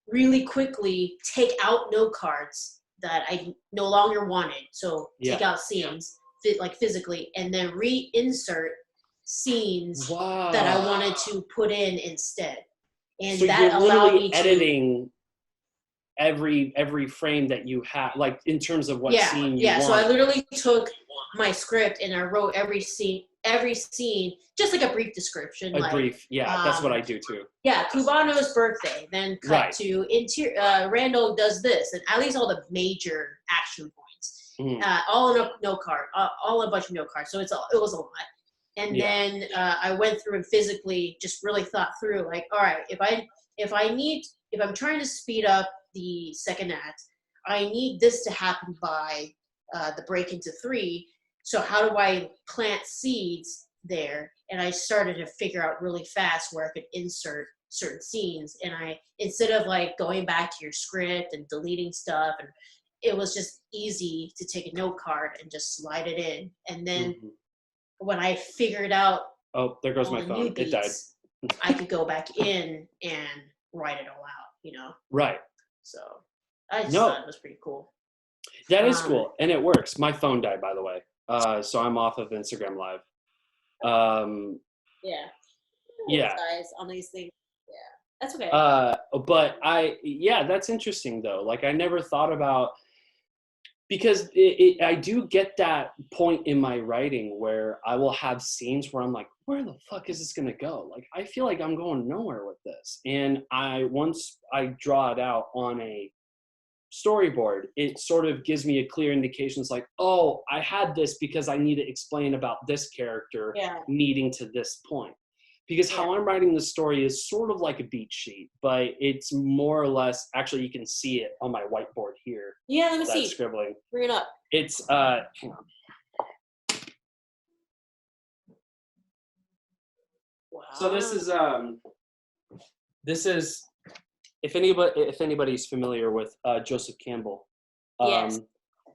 really quickly take out note cards that I no longer wanted. So take out scenes like physically, and then reinsert scenes that I wanted to put in instead. And so that you're allowed literally me editing every frame that you have, like in terms of what scene you want. So I literally took my script and I wrote every scene, just like a brief description. That's what I do too. Yeah, Cubano's birthday, then cut to Randall does this, and at least all the major action points, all in a note card, all a bunch of note cards. So it was a lot. And then I went through and physically just really thought through, like, all right, if I'm trying to speed up the second act, I need this to happen by the break into 3. So how do I plant seeds there? And I started to figure out really fast where I could insert certain scenes. And instead of like going back to your script and deleting stuff, and it was just easy to take a note card and just slide it in. And then when I figured out, oh, there goes my phone. It died. I could go back in and write it all out, Right. So I just thought it was pretty cool. That is cool, and it works. My phone died, by the way, so I'm off of Instagram Live. Guys on these things. Yeah, that's okay. But that's interesting though. Like I never thought about, because I do get that point in my writing where I will have scenes where I'm like, where the fuck is this gonna go? Like I feel like I'm going nowhere with this. And once I draw it out on a storyboard, it sort of gives me a clear indication. It's like, oh, I had this because I need to explain about this character needing to this point. Because how I'm writing the story is sort of like a beat sheet, but it's more or less, actually you can see it on my whiteboard here. Yeah, let me see. Scribbling. Bring it up. It's, hang on. Wow. So this is, if anybody's familiar with Joseph Campbell,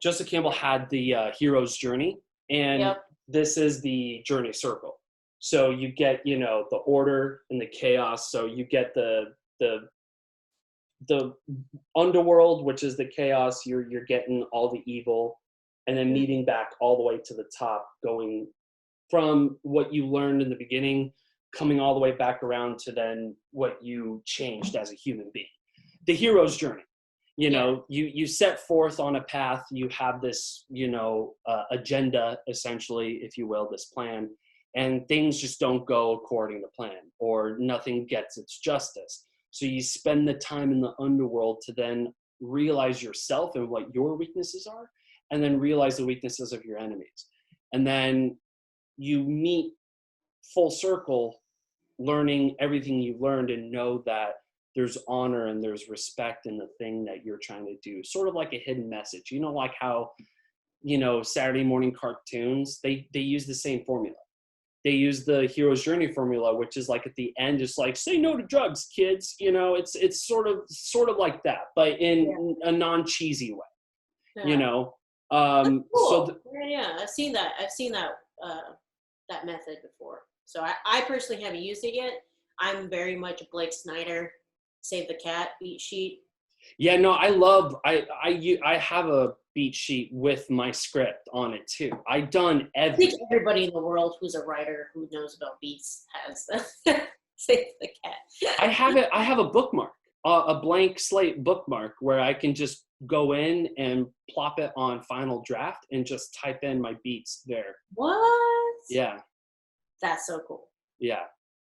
Joseph Campbell had the hero's journey, and this is the journey circle. So you get, the order and the chaos. So you get the underworld, which is the chaos. You're getting all the evil, and then meeting back all the way to the top, going from what you learned in the beginning, coming all the way back around to then what you changed as a human being. The hero's journey. You set forth on a path. You have this, agenda, essentially, if you will, this plan. And things just don't go according to plan, or nothing gets its justice. So you spend the time in the underworld to then realize yourself and what your weaknesses are, and then realize the weaknesses of your enemies. And then you meet full circle, learning everything you've learned, and know that there's honor and there's respect in the thing that you're trying to do. Sort of like a hidden message. Like how, Saturday morning cartoons, they use the same formula. They use the hero's journey formula, which is like at the end, it's like, say no to drugs, kids. It's sort of like that, but in a non-cheesy way. Cool. So I've seen that. That method before. So I personally haven't used it yet. I'm very much a Blake Snyder, Save the Cat beat sheet. Yeah, no, I have a beat sheet with my script on it too. I've done everything. I think everybody in the world who's a writer who knows about beats has Save the Cat. I have a bookmark, a blank slate bookmark where I can just go in and plop it on Final Draft and just type in my beats there. What? Yeah. That's so cool. Yeah.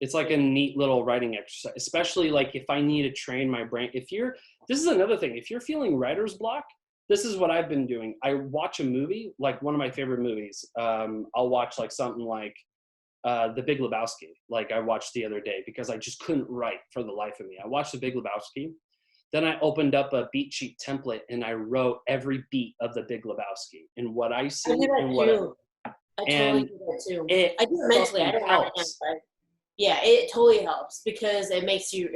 It's like a neat little writing exercise, especially like if I need to train my brain. This is another thing. If you're feeling writer's block, this is what I've been doing. I watch a movie, like one of my favorite movies. I'll watch like something like The Big Lebowski, like I watched the other day because I just couldn't write for the life of me. I watched The Big Lebowski. Then I opened up a beat sheet template and I wrote every beat of The Big Lebowski and what I see I do that and what too. I totally do that too. I do it mentally. I don't write it down, but yeah, it totally helps because it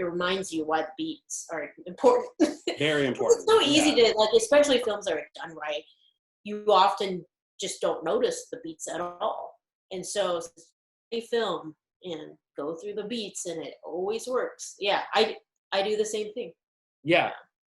reminds you why the beats are important. Very important. It's so easy to, like, especially films that are done right, you often just don't notice the beats at all. And so a film and go through the beats and it always works. Yeah, I do the same thing. Yeah.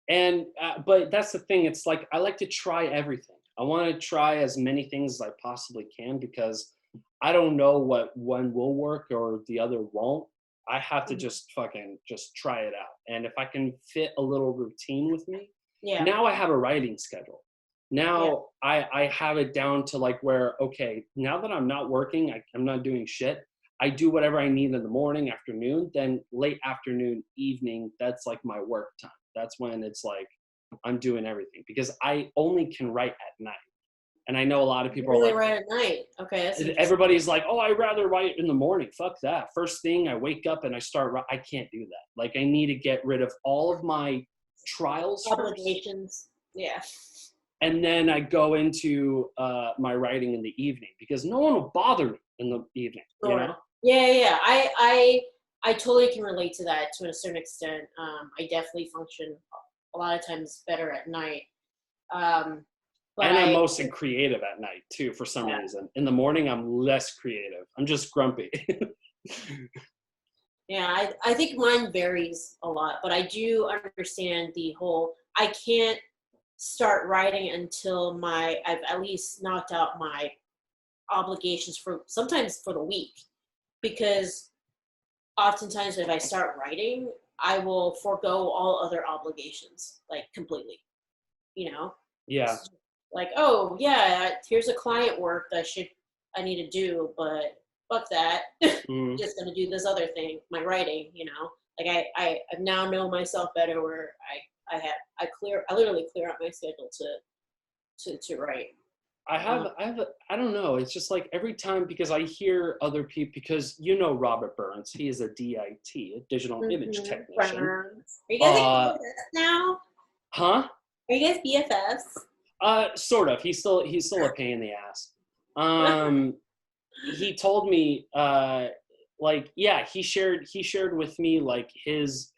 And, but that's the thing. It's like, I like to try everything. I want to try as many things as I possibly can because I don't know what one will work or the other won't. I have to just try it out. And if I can fit a little routine with me, now I have a writing schedule. Now I have it down to like where, okay, now that I'm not working, I'm not doing shit. I do whatever I need in the morning, afternoon, then late afternoon, evening, that's like my work time. That's when it's like, I'm doing everything because I only can write at night. And I know a lot of people really are like, write at night. Okay. Everybody's like, oh, I'd rather write in the morning. Fuck that. First thing I wake up and I start, I can't do that. Like I need to get rid of all of my trials obligations. Yeah. And then I go into my writing in the evening because no one will bother me in the evening. Sure. You know? Yeah. I totally can relate to that to a certain extent. I definitely function a lot of times better at night. And I'm mostly creative at night too, for some reason. In the morning, I'm less creative. I'm just grumpy. Yeah, I think mine varies a lot, but I do understand the whole, I can't start writing until I've at least knocked out my obligations sometimes for the week, because oftentimes if I start writing, I will forego all other obligations, like completely, Yeah. Like, oh yeah, here's a client work that I need to do, but fuck that. Just gonna do this other thing, my writing, Like I now know myself better where I literally clear out my schedule to write. I don't know. It's just like every time, because I hear other people, because Robert Burns, he is a DIT, a digital image technician. Burns. Are you guys BFFs now? Huh? Are you guys BFFs? Sort of. He's still a pain in the ass. He told me, he shared with me like his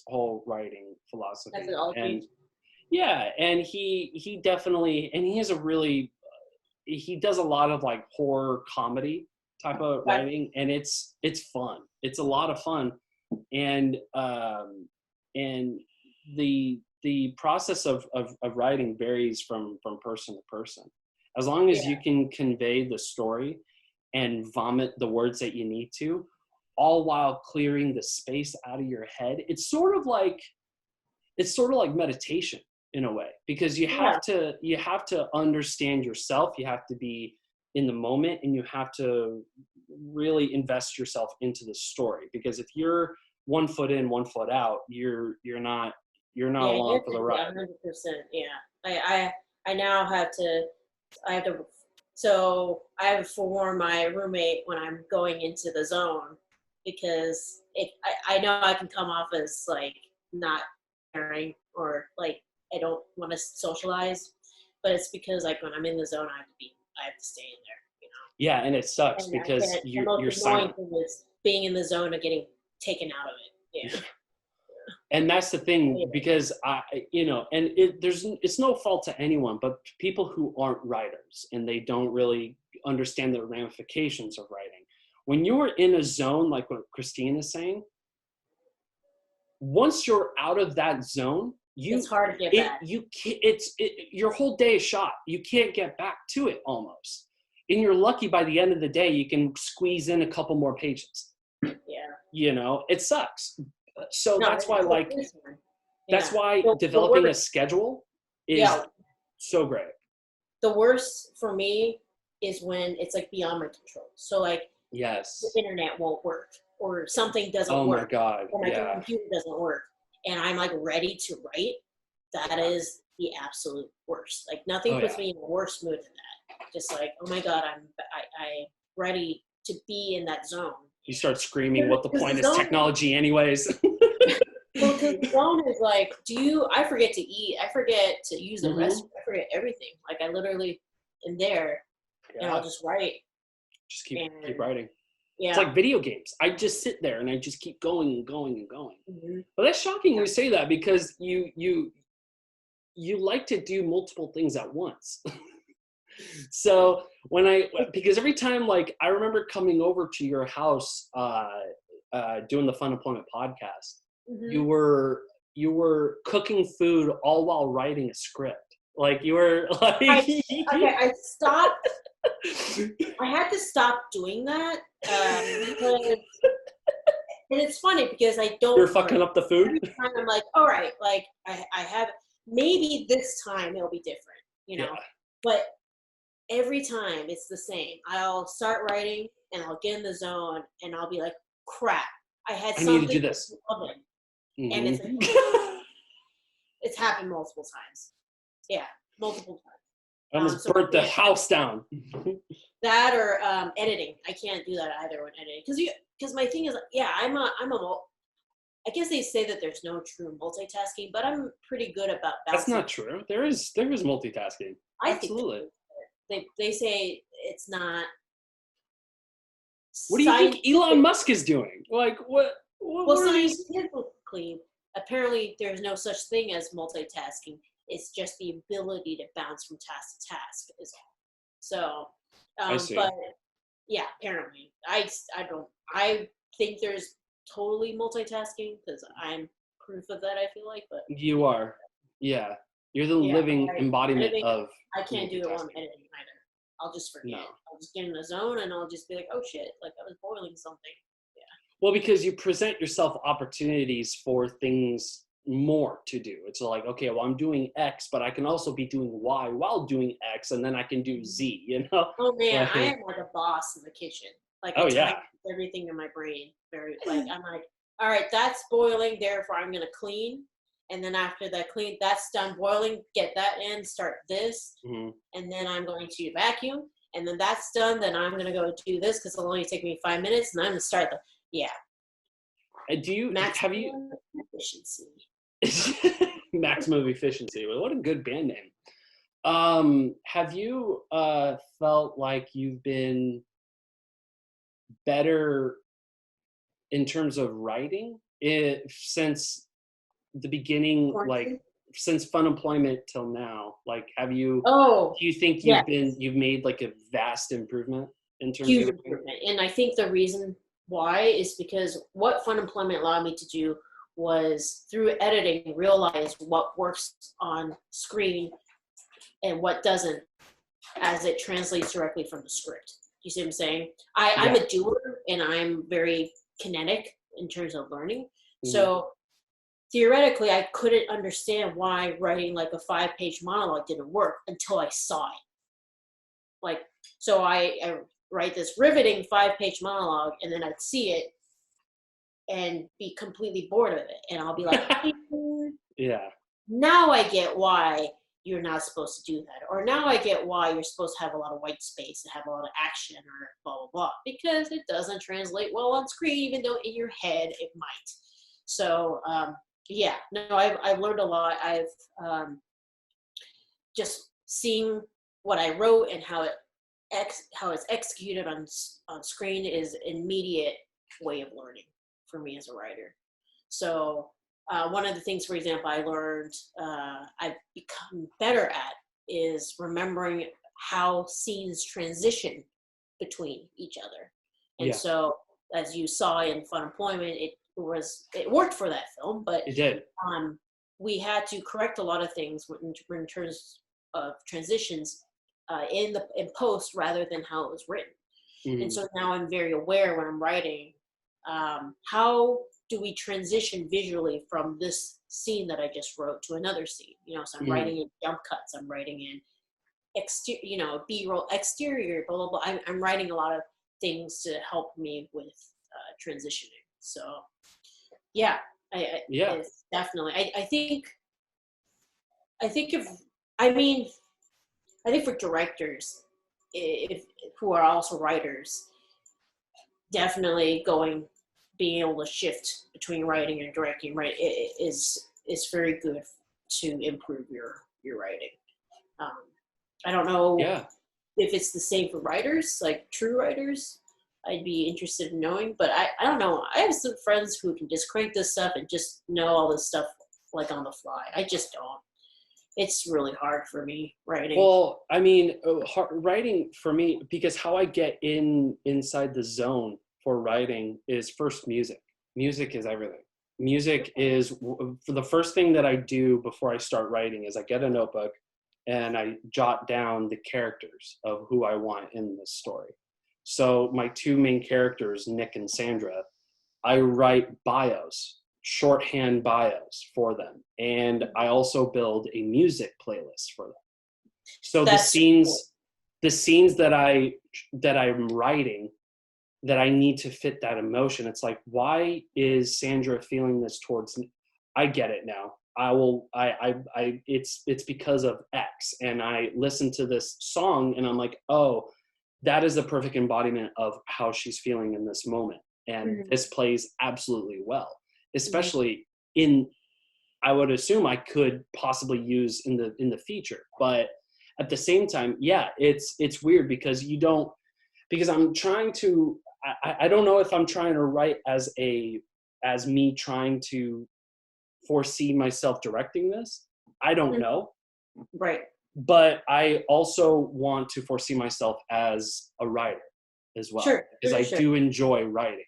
whole writing philosophy. And and he definitely, and he has he does a lot of like horror comedy type of writing, and it's fun. It's a lot of fun. And the process of writing varies from person to person. As long as you can convey the story and vomit the words that you need to, all while clearing the space out of your head, it's sort of like meditation in a way, because you have to understand yourself. You have to be in the moment, and you have to really invest yourself into the story, because if you're 1 foot in, 1 foot out, you're not along for the ride. 100%. Yeah. I now have to, so I have to forewarn my roommate when I'm going into the zone, because I know I can come off as like not caring, or like I don't want to socialize, but it's because like when I'm in the zone, I have to stay in there, Yeah, and it sucks because you're silent. Being in the zone and getting taken out of it. Yeah. And that's the thing, because it's no fault to anyone, but people who aren't writers and they don't really understand the ramifications of writing. When you're in a zone, like what Christine is saying, once you're out of that zone, it's hard to get back. Your whole day is shot. You can't get back to it almost. And you're lucky by the end of the day, you can squeeze in a couple more pages. Yeah. It sucks. So that's why developing a schedule is so great. The worst for me is when it's like beyond my control. So like, yes, the internet won't work, or something doesn't work. Oh my God. Or my computer doesn't work, and I'm like ready to write. That is the absolute worst. Like nothing puts me in a worse mood than that. Just like, oh my God, I'm ready to be in that zone. You start screaming, what the Because point the is zone, technology anyways? well, because the zone is like, I forget to eat, I forget to use the restroom, I forget everything. Like I literally am there and I'll just write. Just keep writing. Yeah. It's like video games. I just sit there and I just keep going and going and going. But that's shocking you say that, because you like to do multiple things at once. So because every time, like, I remember coming over to your house doing the Fun Employment podcast, you were cooking food all while writing a script. Like you were like I stopped. I had to stop doing that because, and it's funny because I don't. You're fucking up the food. Every time I'm like, all right, like I have, maybe this time it'll be different, you know. But every time it's the same. I'll start writing and I'll get in the zone and I'll be like, crap, I need to do this. Oven. And it's like, it's happened multiple times. Yeah, multiple times. I almost burnt the house down. That or editing. I can't do that either when editing. Because my thing is, I guess they say that there's no true multitasking, but I'm pretty good about balancing. That's not true. There is multitasking. Absolutely. They say it's not. What do you think Elon Musk is doing? Like what Well, scientifically, apparently there's no such thing as multitasking. It's just the ability to bounce from task to task is all. So, I see. But yeah, apparently, I think there's totally multitasking because I'm proof of that. I feel like, but you are, yeah, you're the living embodiment of. I can't do it while I'm editing either. I'll just forget. No. I'll just get in the zone and I'll just be like, oh shit, like I was boiling something. Yeah. Well, because you present yourself opportunities for things more to do. It's like, okay, well, I'm doing X, but I can also be doing Y while doing X, and then I can do Z, you know? Oh man, I am like a boss in the kitchen. Like, everything in my brain. Very, like, I'm like, all right, that's boiling, therefore I'm gonna clean. And then after that clean, that's done boiling, get that in, start this. And then I'm going to vacuum. And then that's done, then I'm gonna go do this because it'll only take me 5 minutes, and I'm gonna start efficiency. Maximum efficiency. What a good band name. Have you felt like you've been better in terms of writing since the beginning, like since Fun Employment till now? Like, do you think you've made like a vast improvement in terms of improvement? And I think the reason why is because what Fun Employment allowed me to do was, through editing, realize what works on screen and what doesn't, as it translates directly from the script. You see what I'm saying? I'm a doer and I'm very kinetic in terms of learning. So theoretically, I couldn't understand why writing like a 5-page monologue didn't work until I saw it. Like, so I write this riveting 5-page monologue and then I'd see it and be completely bored of it. And I'll be like, now I get why you're not supposed to do that. Or now I get why you're supposed to have a lot of white space and have a lot of action or blah, blah, blah. Because it doesn't translate well on screen, even though in your head it might. So, I've learned a lot. I've just seeing what I wrote and how it's executed on screen is an immediate way of learning for me as a writer. So one of the things, for example, I learned I've become better at is remembering how scenes transition between each other. And so, as you saw in Fun Employment, it worked for that film, but it did. We had to correct a lot of things in terms of transitions in post rather than how it was written. And so now I'm very aware when I'm writing, how do we transition visually from this scene that I just wrote to another scene? You know, so I'm writing in jump cuts, I'm writing in B-roll exterior, blah, blah, blah. I'm writing a lot of things to help me with transitioning. So, it's definitely. I think for directors, who are also writers, definitely being able to shift between writing and directing, right, is very good to improve your writing. I don't know Yeah. if it's the same for writers, like true writers. I'd be interested in knowing, but I don't know. I have some friends who can just crank this stuff and just know all this stuff like on the fly. I just don't. It's really hard for me writing. Well, I mean, writing for me, because how I get inside the zone for writing is first music. Music is everything. Music is for the first thing that I do before I start writing is I get a notebook and I jot down the characters of who I want in this story. So my two main characters, Nick and Sandra, I write bios, shorthand bios for them. And I also build a music playlist for them. So the scenes that I'm writing, that I need to fit that emotion. It's like, why is Sandra feeling this towards me? I get it now. It's because of X. And I listen to this song and I'm like, oh, that is the perfect embodiment of how she's feeling in this moment. And this plays absolutely well, especially I would assume I could possibly use in the feature, but at the same time, yeah, it's weird because I'm trying to, I don't know if I'm trying to write as me trying to foresee myself directing this. I don't know. Right. But I also want to foresee myself as a writer as well, because I do enjoy writing.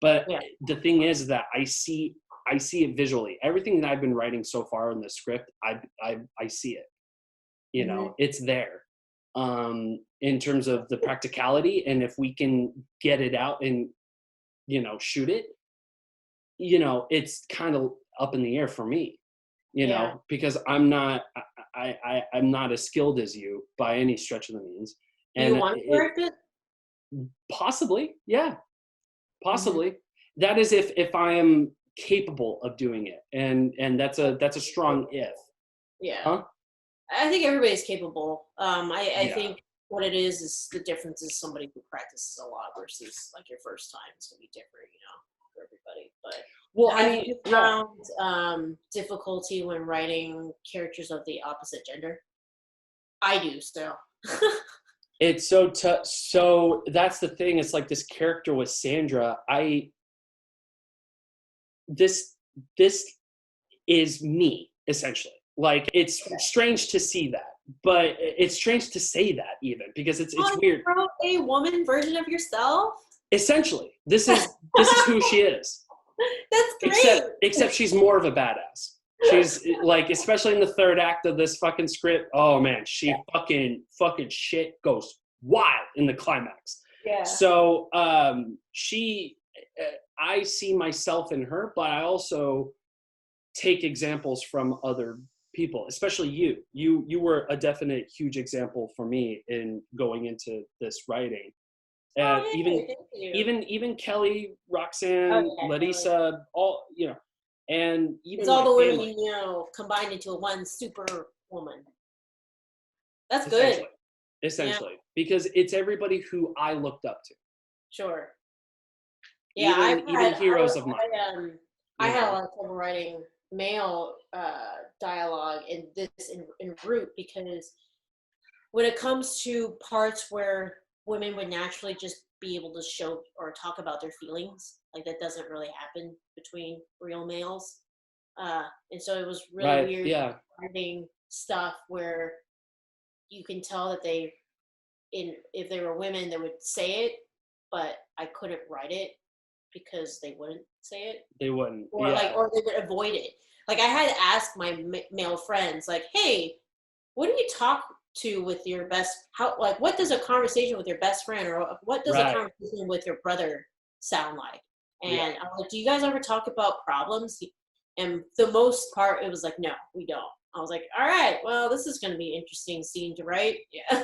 But the thing is that I see it visually. Everything that I've been writing so far in the script, I see it. You know, it's there. In terms of the practicality, and if we can get it out and, you know, shoot it, you know, it's kind of up in the air for me, you know, because I'm not as skilled as you by any stretch of the means. And you want to direct it? Possibly, yeah, possibly. That is if I am capable of doing it, and that's a strong if. Yeah. Huh? I think everybody's capable. I think what it is the difference is somebody who practices a lot versus like your first time. It's gonna be different, you know, for everybody. But well, have you found difficulty when writing characters of the opposite gender? I do still. It's so tough. So that's the thing. It's like this character with Sandra. This is me essentially. Like it's strange to see that, but it's strange to say that even because it's weird. You wrote a woman version of yourself. Essentially, this is who she is. That's great. Except she's more of a badass. She's like, especially in the third act of this fucking script. Oh man, she fucking shit goes wild in the climax. Yeah. So I see myself in her, but I also take examples from other people, especially you. You were a definite huge example for me in going into this writing. And even Kelly, Roxanne, Larissa, all, you know, and even it's all the women, you know, combined into one super woman. That's good. Essentially, because it's everybody who I looked up to. Sure. Yeah, even heroes of mine. I had a lot of trouble writing male dialogue in Root because when it comes to parts where women would naturally just be able to show or talk about their feelings, like that doesn't really happen between real males, and so it was really weird writing stuff where you can tell that if they were women they would say it, but I couldn't write it because they wouldn't say it. They wouldn't, or they would avoid it. Like I had to ask my male friends, like, hey, what do you talk to with your what does a conversation with your best friend or what does a conversation with your brother sound like? And I'm like, do you guys ever talk about problems? And the most part, it was like, no, we don't. I was like, all right, well, this is going to be an interesting scene to write. Yeah.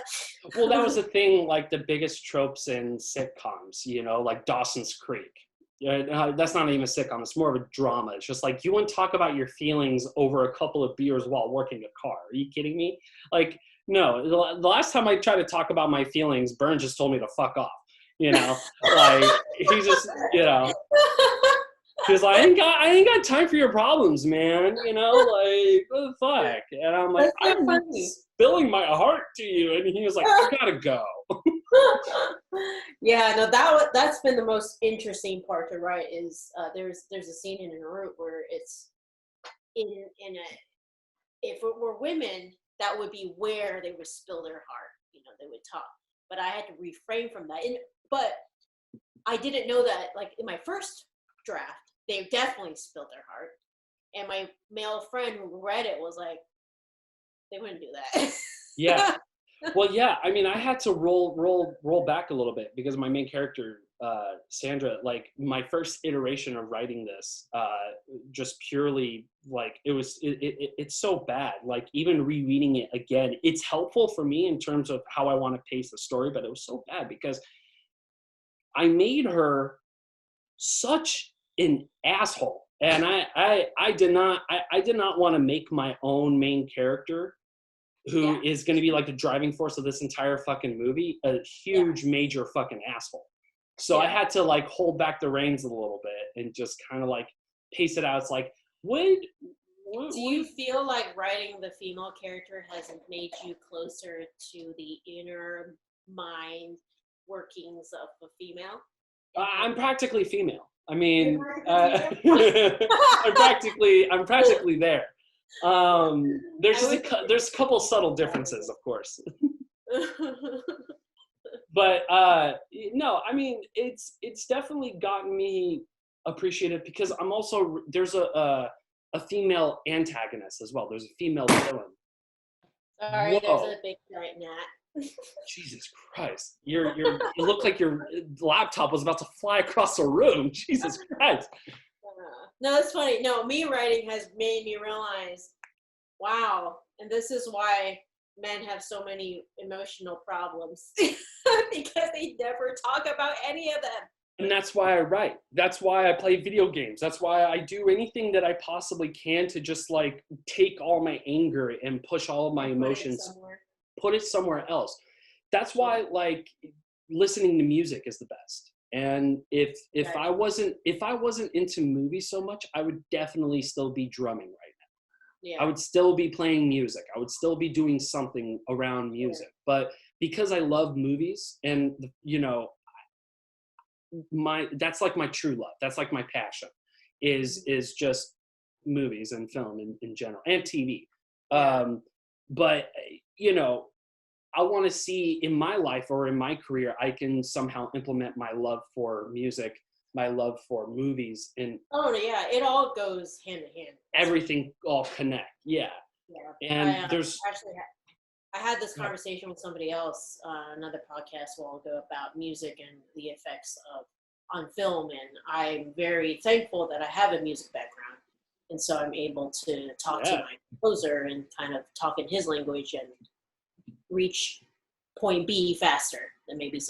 Well, that was the thing, like the biggest tropes in sitcoms, you know, like Dawson's Creek. That's not even a sitcom. It's more of a drama. It's just like, you want to talk about your feelings over a couple of beers while working a car. Are you kidding me? Like, no, the last time I tried to talk about my feelings, Byrne just told me to fuck off. you know, like he just, you know, he was like, I ain't got time for your problems, man. You know, like what the fuck? And I'm like, That's so I'm funny. spilling my heart to you, and he was like, I gotta go. Yeah, no, that's been the most interesting part to write is there's a scene in Naruto where it's in a if it were women, that would be where they would spill their heart. You know, they would talk. But I had to refrain from that. But I didn't know that, like, in my first draft, they definitely spilled their heart. And my male friend who read it was like, they wouldn't do that. Yeah. Well, yeah. I mean, I had to roll back a little bit because my main character, Sandra, like my first iteration of writing this, just purely like it's so bad. Like even rereading it again, it's helpful for me in terms of how I want to pace the story, but it was so bad because I made her such an asshole, and I did not want to make my own main character who is going to be like the driving force of this entire fucking movie, a huge major fucking asshole. So I had to like hold back the reins a little bit and just kind of like pace it out. It's like, do you feel like writing the female character has made you closer to the inner mind workings of a female? I'm practically female. I mean, I'm practically there. There's a couple subtle differences, of course. But no, I mean, it's definitely gotten me appreciative because I'm also there's a female antagonist as well. There's a female villain. Sorry, Whoa. there's a big giant gnat. Jesus Christ! You look like your laptop was about to fly across the room. Jesus Christ! No, it's funny. No, me writing has made me realize, wow, and this is why men have so many emotional problems because they never talk about any of them. And that's why I write. That's why I play video games. That's why I do anything that I possibly can to just like take all my anger and push all of my emotions, put it somewhere else. That's why like listening to music is the best. And if I wasn't into movies so much, I would definitely still be drumming right now. Yeah. I would still be playing music. I would still be doing something around music. But because I love movies and you know, that's like my true love. That's like my passion is just movies and film in general and TV. But you know, I want to see in my life or in my career, I can somehow implement my love for music, my love for movies, and it all goes hand in hand. Everything all connect. Yeah. And I had this conversation with somebody else, another podcast a while ago about music and the effects on film, and I'm very thankful that I have a music background, and so I'm able to talk to my composer and kind of talk in his language and reach point B faster than maybe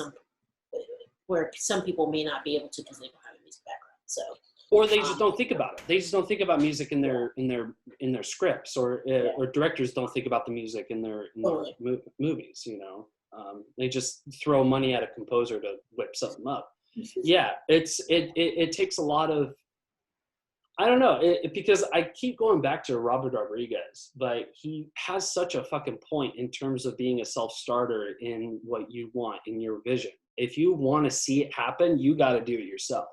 where some people may not be able to because they don't have a music background. So. Or they just don't think about it. They just don't think about music in their scripts, or directors don't think about the music in their movies. You know, they just throw money at a composer to whip something up. Yeah, it takes a lot of. I don't know, because I keep going back to Robert Rodriguez, but he has such a fucking point in terms of being a self-starter in what you want in your vision. If you want to see it happen, you got to do it yourself.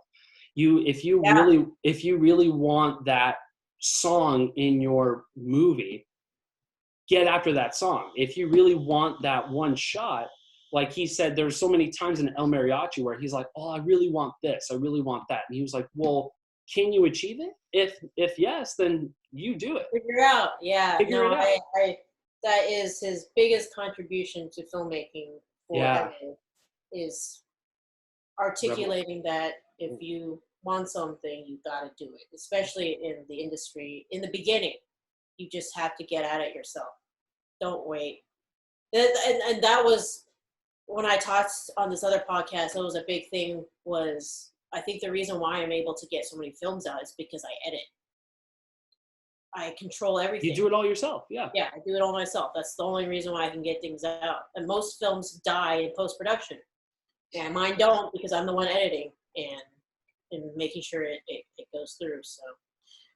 If you really want that song in your movie, get after that song. If you really want that one shot, like he said, there's so many times in El Mariachi where he's like, oh, I really want this, I really want that. And he was like, well, can you achieve it? If yes, then you do it. Figure it out. Yeah. Figure it out. That is his biggest contribution to filmmaking is articulating that if you want something, you got to do it. Especially in the industry, in the beginning, you just have to get at it yourself. Don't wait. And that was when I talked on this other podcast. That was a big thing. Was I think the reason why I'm able to get so many films out is because I edit. I control everything. You do it all yourself, yeah. Yeah, I do it all myself. That's the only reason why I can get things out. And most films die in post-production Yeah, mine don't because I'm the one editing and making sure it goes through. So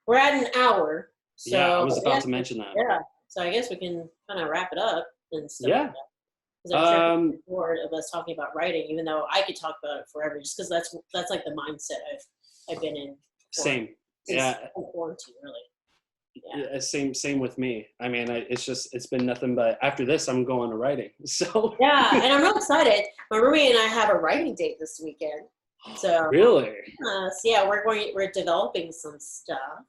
we're at an hour. So Yeah, I was about to mention that. Yeah. So I guess we can kind of wrap it up and stuff. Yeah. Like that. Because I'm sure bored of us talking about writing, even though I could talk about it forever, just because that's like the mindset I've been in. Same. Yeah. Quarantine, really. Yeah. Same with me. I mean, it's been nothing but after this, I'm going to writing. So yeah, and I'm real excited. My roommate and I have a writing date this weekend. So really, so yeah, we're developing some stuff.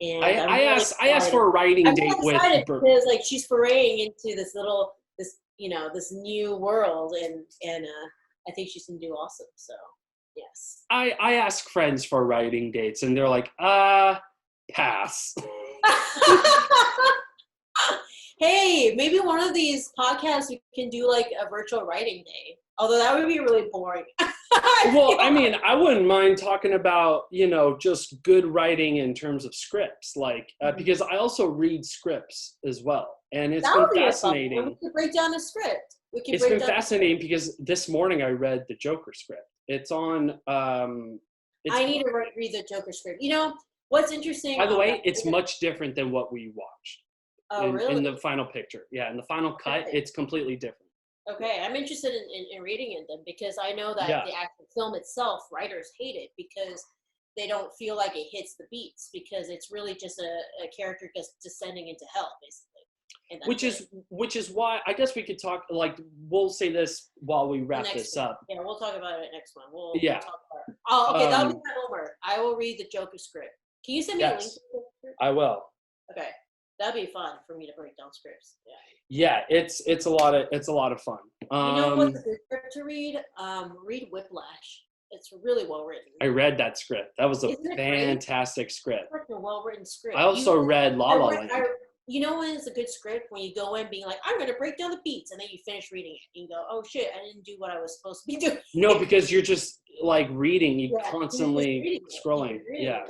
And I asked for a writing date with because like she's foraying into this new world, and I think she's gonna do awesome. So yes. I ask friends for writing dates, and they're like, pass. Hey, maybe one of these podcasts we can do like a virtual writing day. Although that would be really boring. Well, I mean, I wouldn't mind talking about, just good writing in terms of scripts, like, because I also read scripts as well. And it's been fascinating. We could break down a script. It's been fascinating because this morning I read the Joker script. It's on, I need to read the Joker script. What's interesting? By the way, it's much different than what we watched. Oh, really? In the final picture. Yeah, in the final cut, it's completely different. Okay, I'm interested in reading it then, because I know that the actual film itself, writers hate it because they don't feel like it hits the beats, because it's really just a character just descending into hell, basically. Which is why I guess we could talk, like, we'll say this while we wrap this up. Yeah, we'll talk about it next one. We'll talk about it. Oh, okay, that'll be my homework. I will read the Joker script. Can you send me a link to the script? I will. Okay. That'd be fun for me to break down scripts. Yeah, it's a lot of fun. You know what's a good script to read? Read Whiplash. It's really well written. I read that script. That was a fantastic script. It's a well written script. I also read La La Land. You know when it's a good script? When you go in being like, I'm going to break down the beats, and then you finish reading it and you go, oh shit, I didn't do what I was supposed to be doing. No, because you're just like reading, you constantly scrolling. Yeah.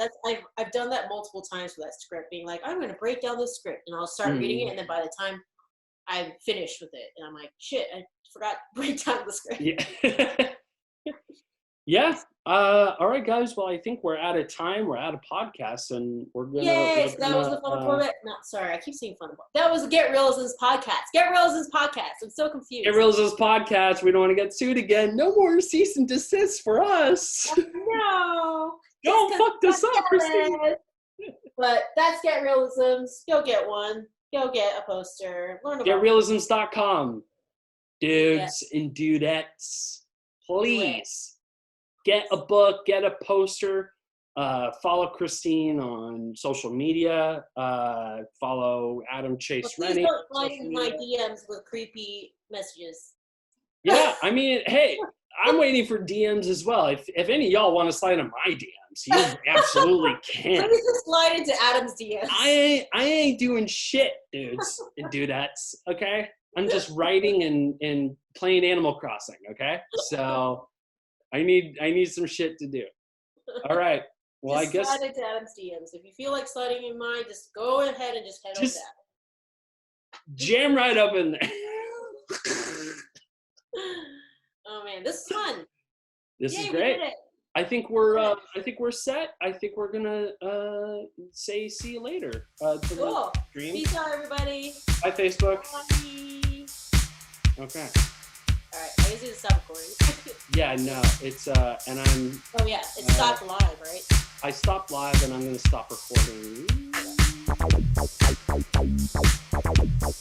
I've done that multiple times with that script, being like, I'm going to break down this script, and I'll start reading it, and then by the time I'm finished with it, and I'm like, shit, I forgot to break down the script. Yeah. Yeah. All right, guys. Well, I think we're out of time. We're out of podcasts, and we're gonna. Yes, that was the fun format. No, sorry, I keep saying fun. That was the Get Reelisms podcast. Get Reelisms podcast. I'm so confused. Get Reelisms podcast. We don't want to get sued again. No more cease and desist for us. No. Don't fuck this up, Christine. But that's Get Reelisms. Go get one. Go get a poster. Learn about GetReelisms.com. Dudes and dudettes, please. Get a book, get a poster, follow Christine on social media, follow Adam Chase Rennie. Please don't slide into my DMs with creepy messages. Yeah, I mean, hey, I'm waiting for DMs as well. If any of y'all want to slide in my DMs, you absolutely can. Let me just slide into Adam's DMs. I ain't doing shit, dudes and dudettes, okay? I'm just writing and playing Animal Crossing, okay? So I need some shit to do. All right. Well, just I guess slide into Adam's DMs. If you feel like sliding in mine, just go ahead and just head on down. Jam right up in there. Oh man, this is fun. This is great. I think we're set. I think we're gonna say see you later. Cool. Peace out, everybody. Bye, Facebook. Bye. Okay. All right, I usually stop recording. Yeah, no, it's and I'm. Oh yeah, it stopped live, right? I stopped live, and I'm gonna stop recording. Okay.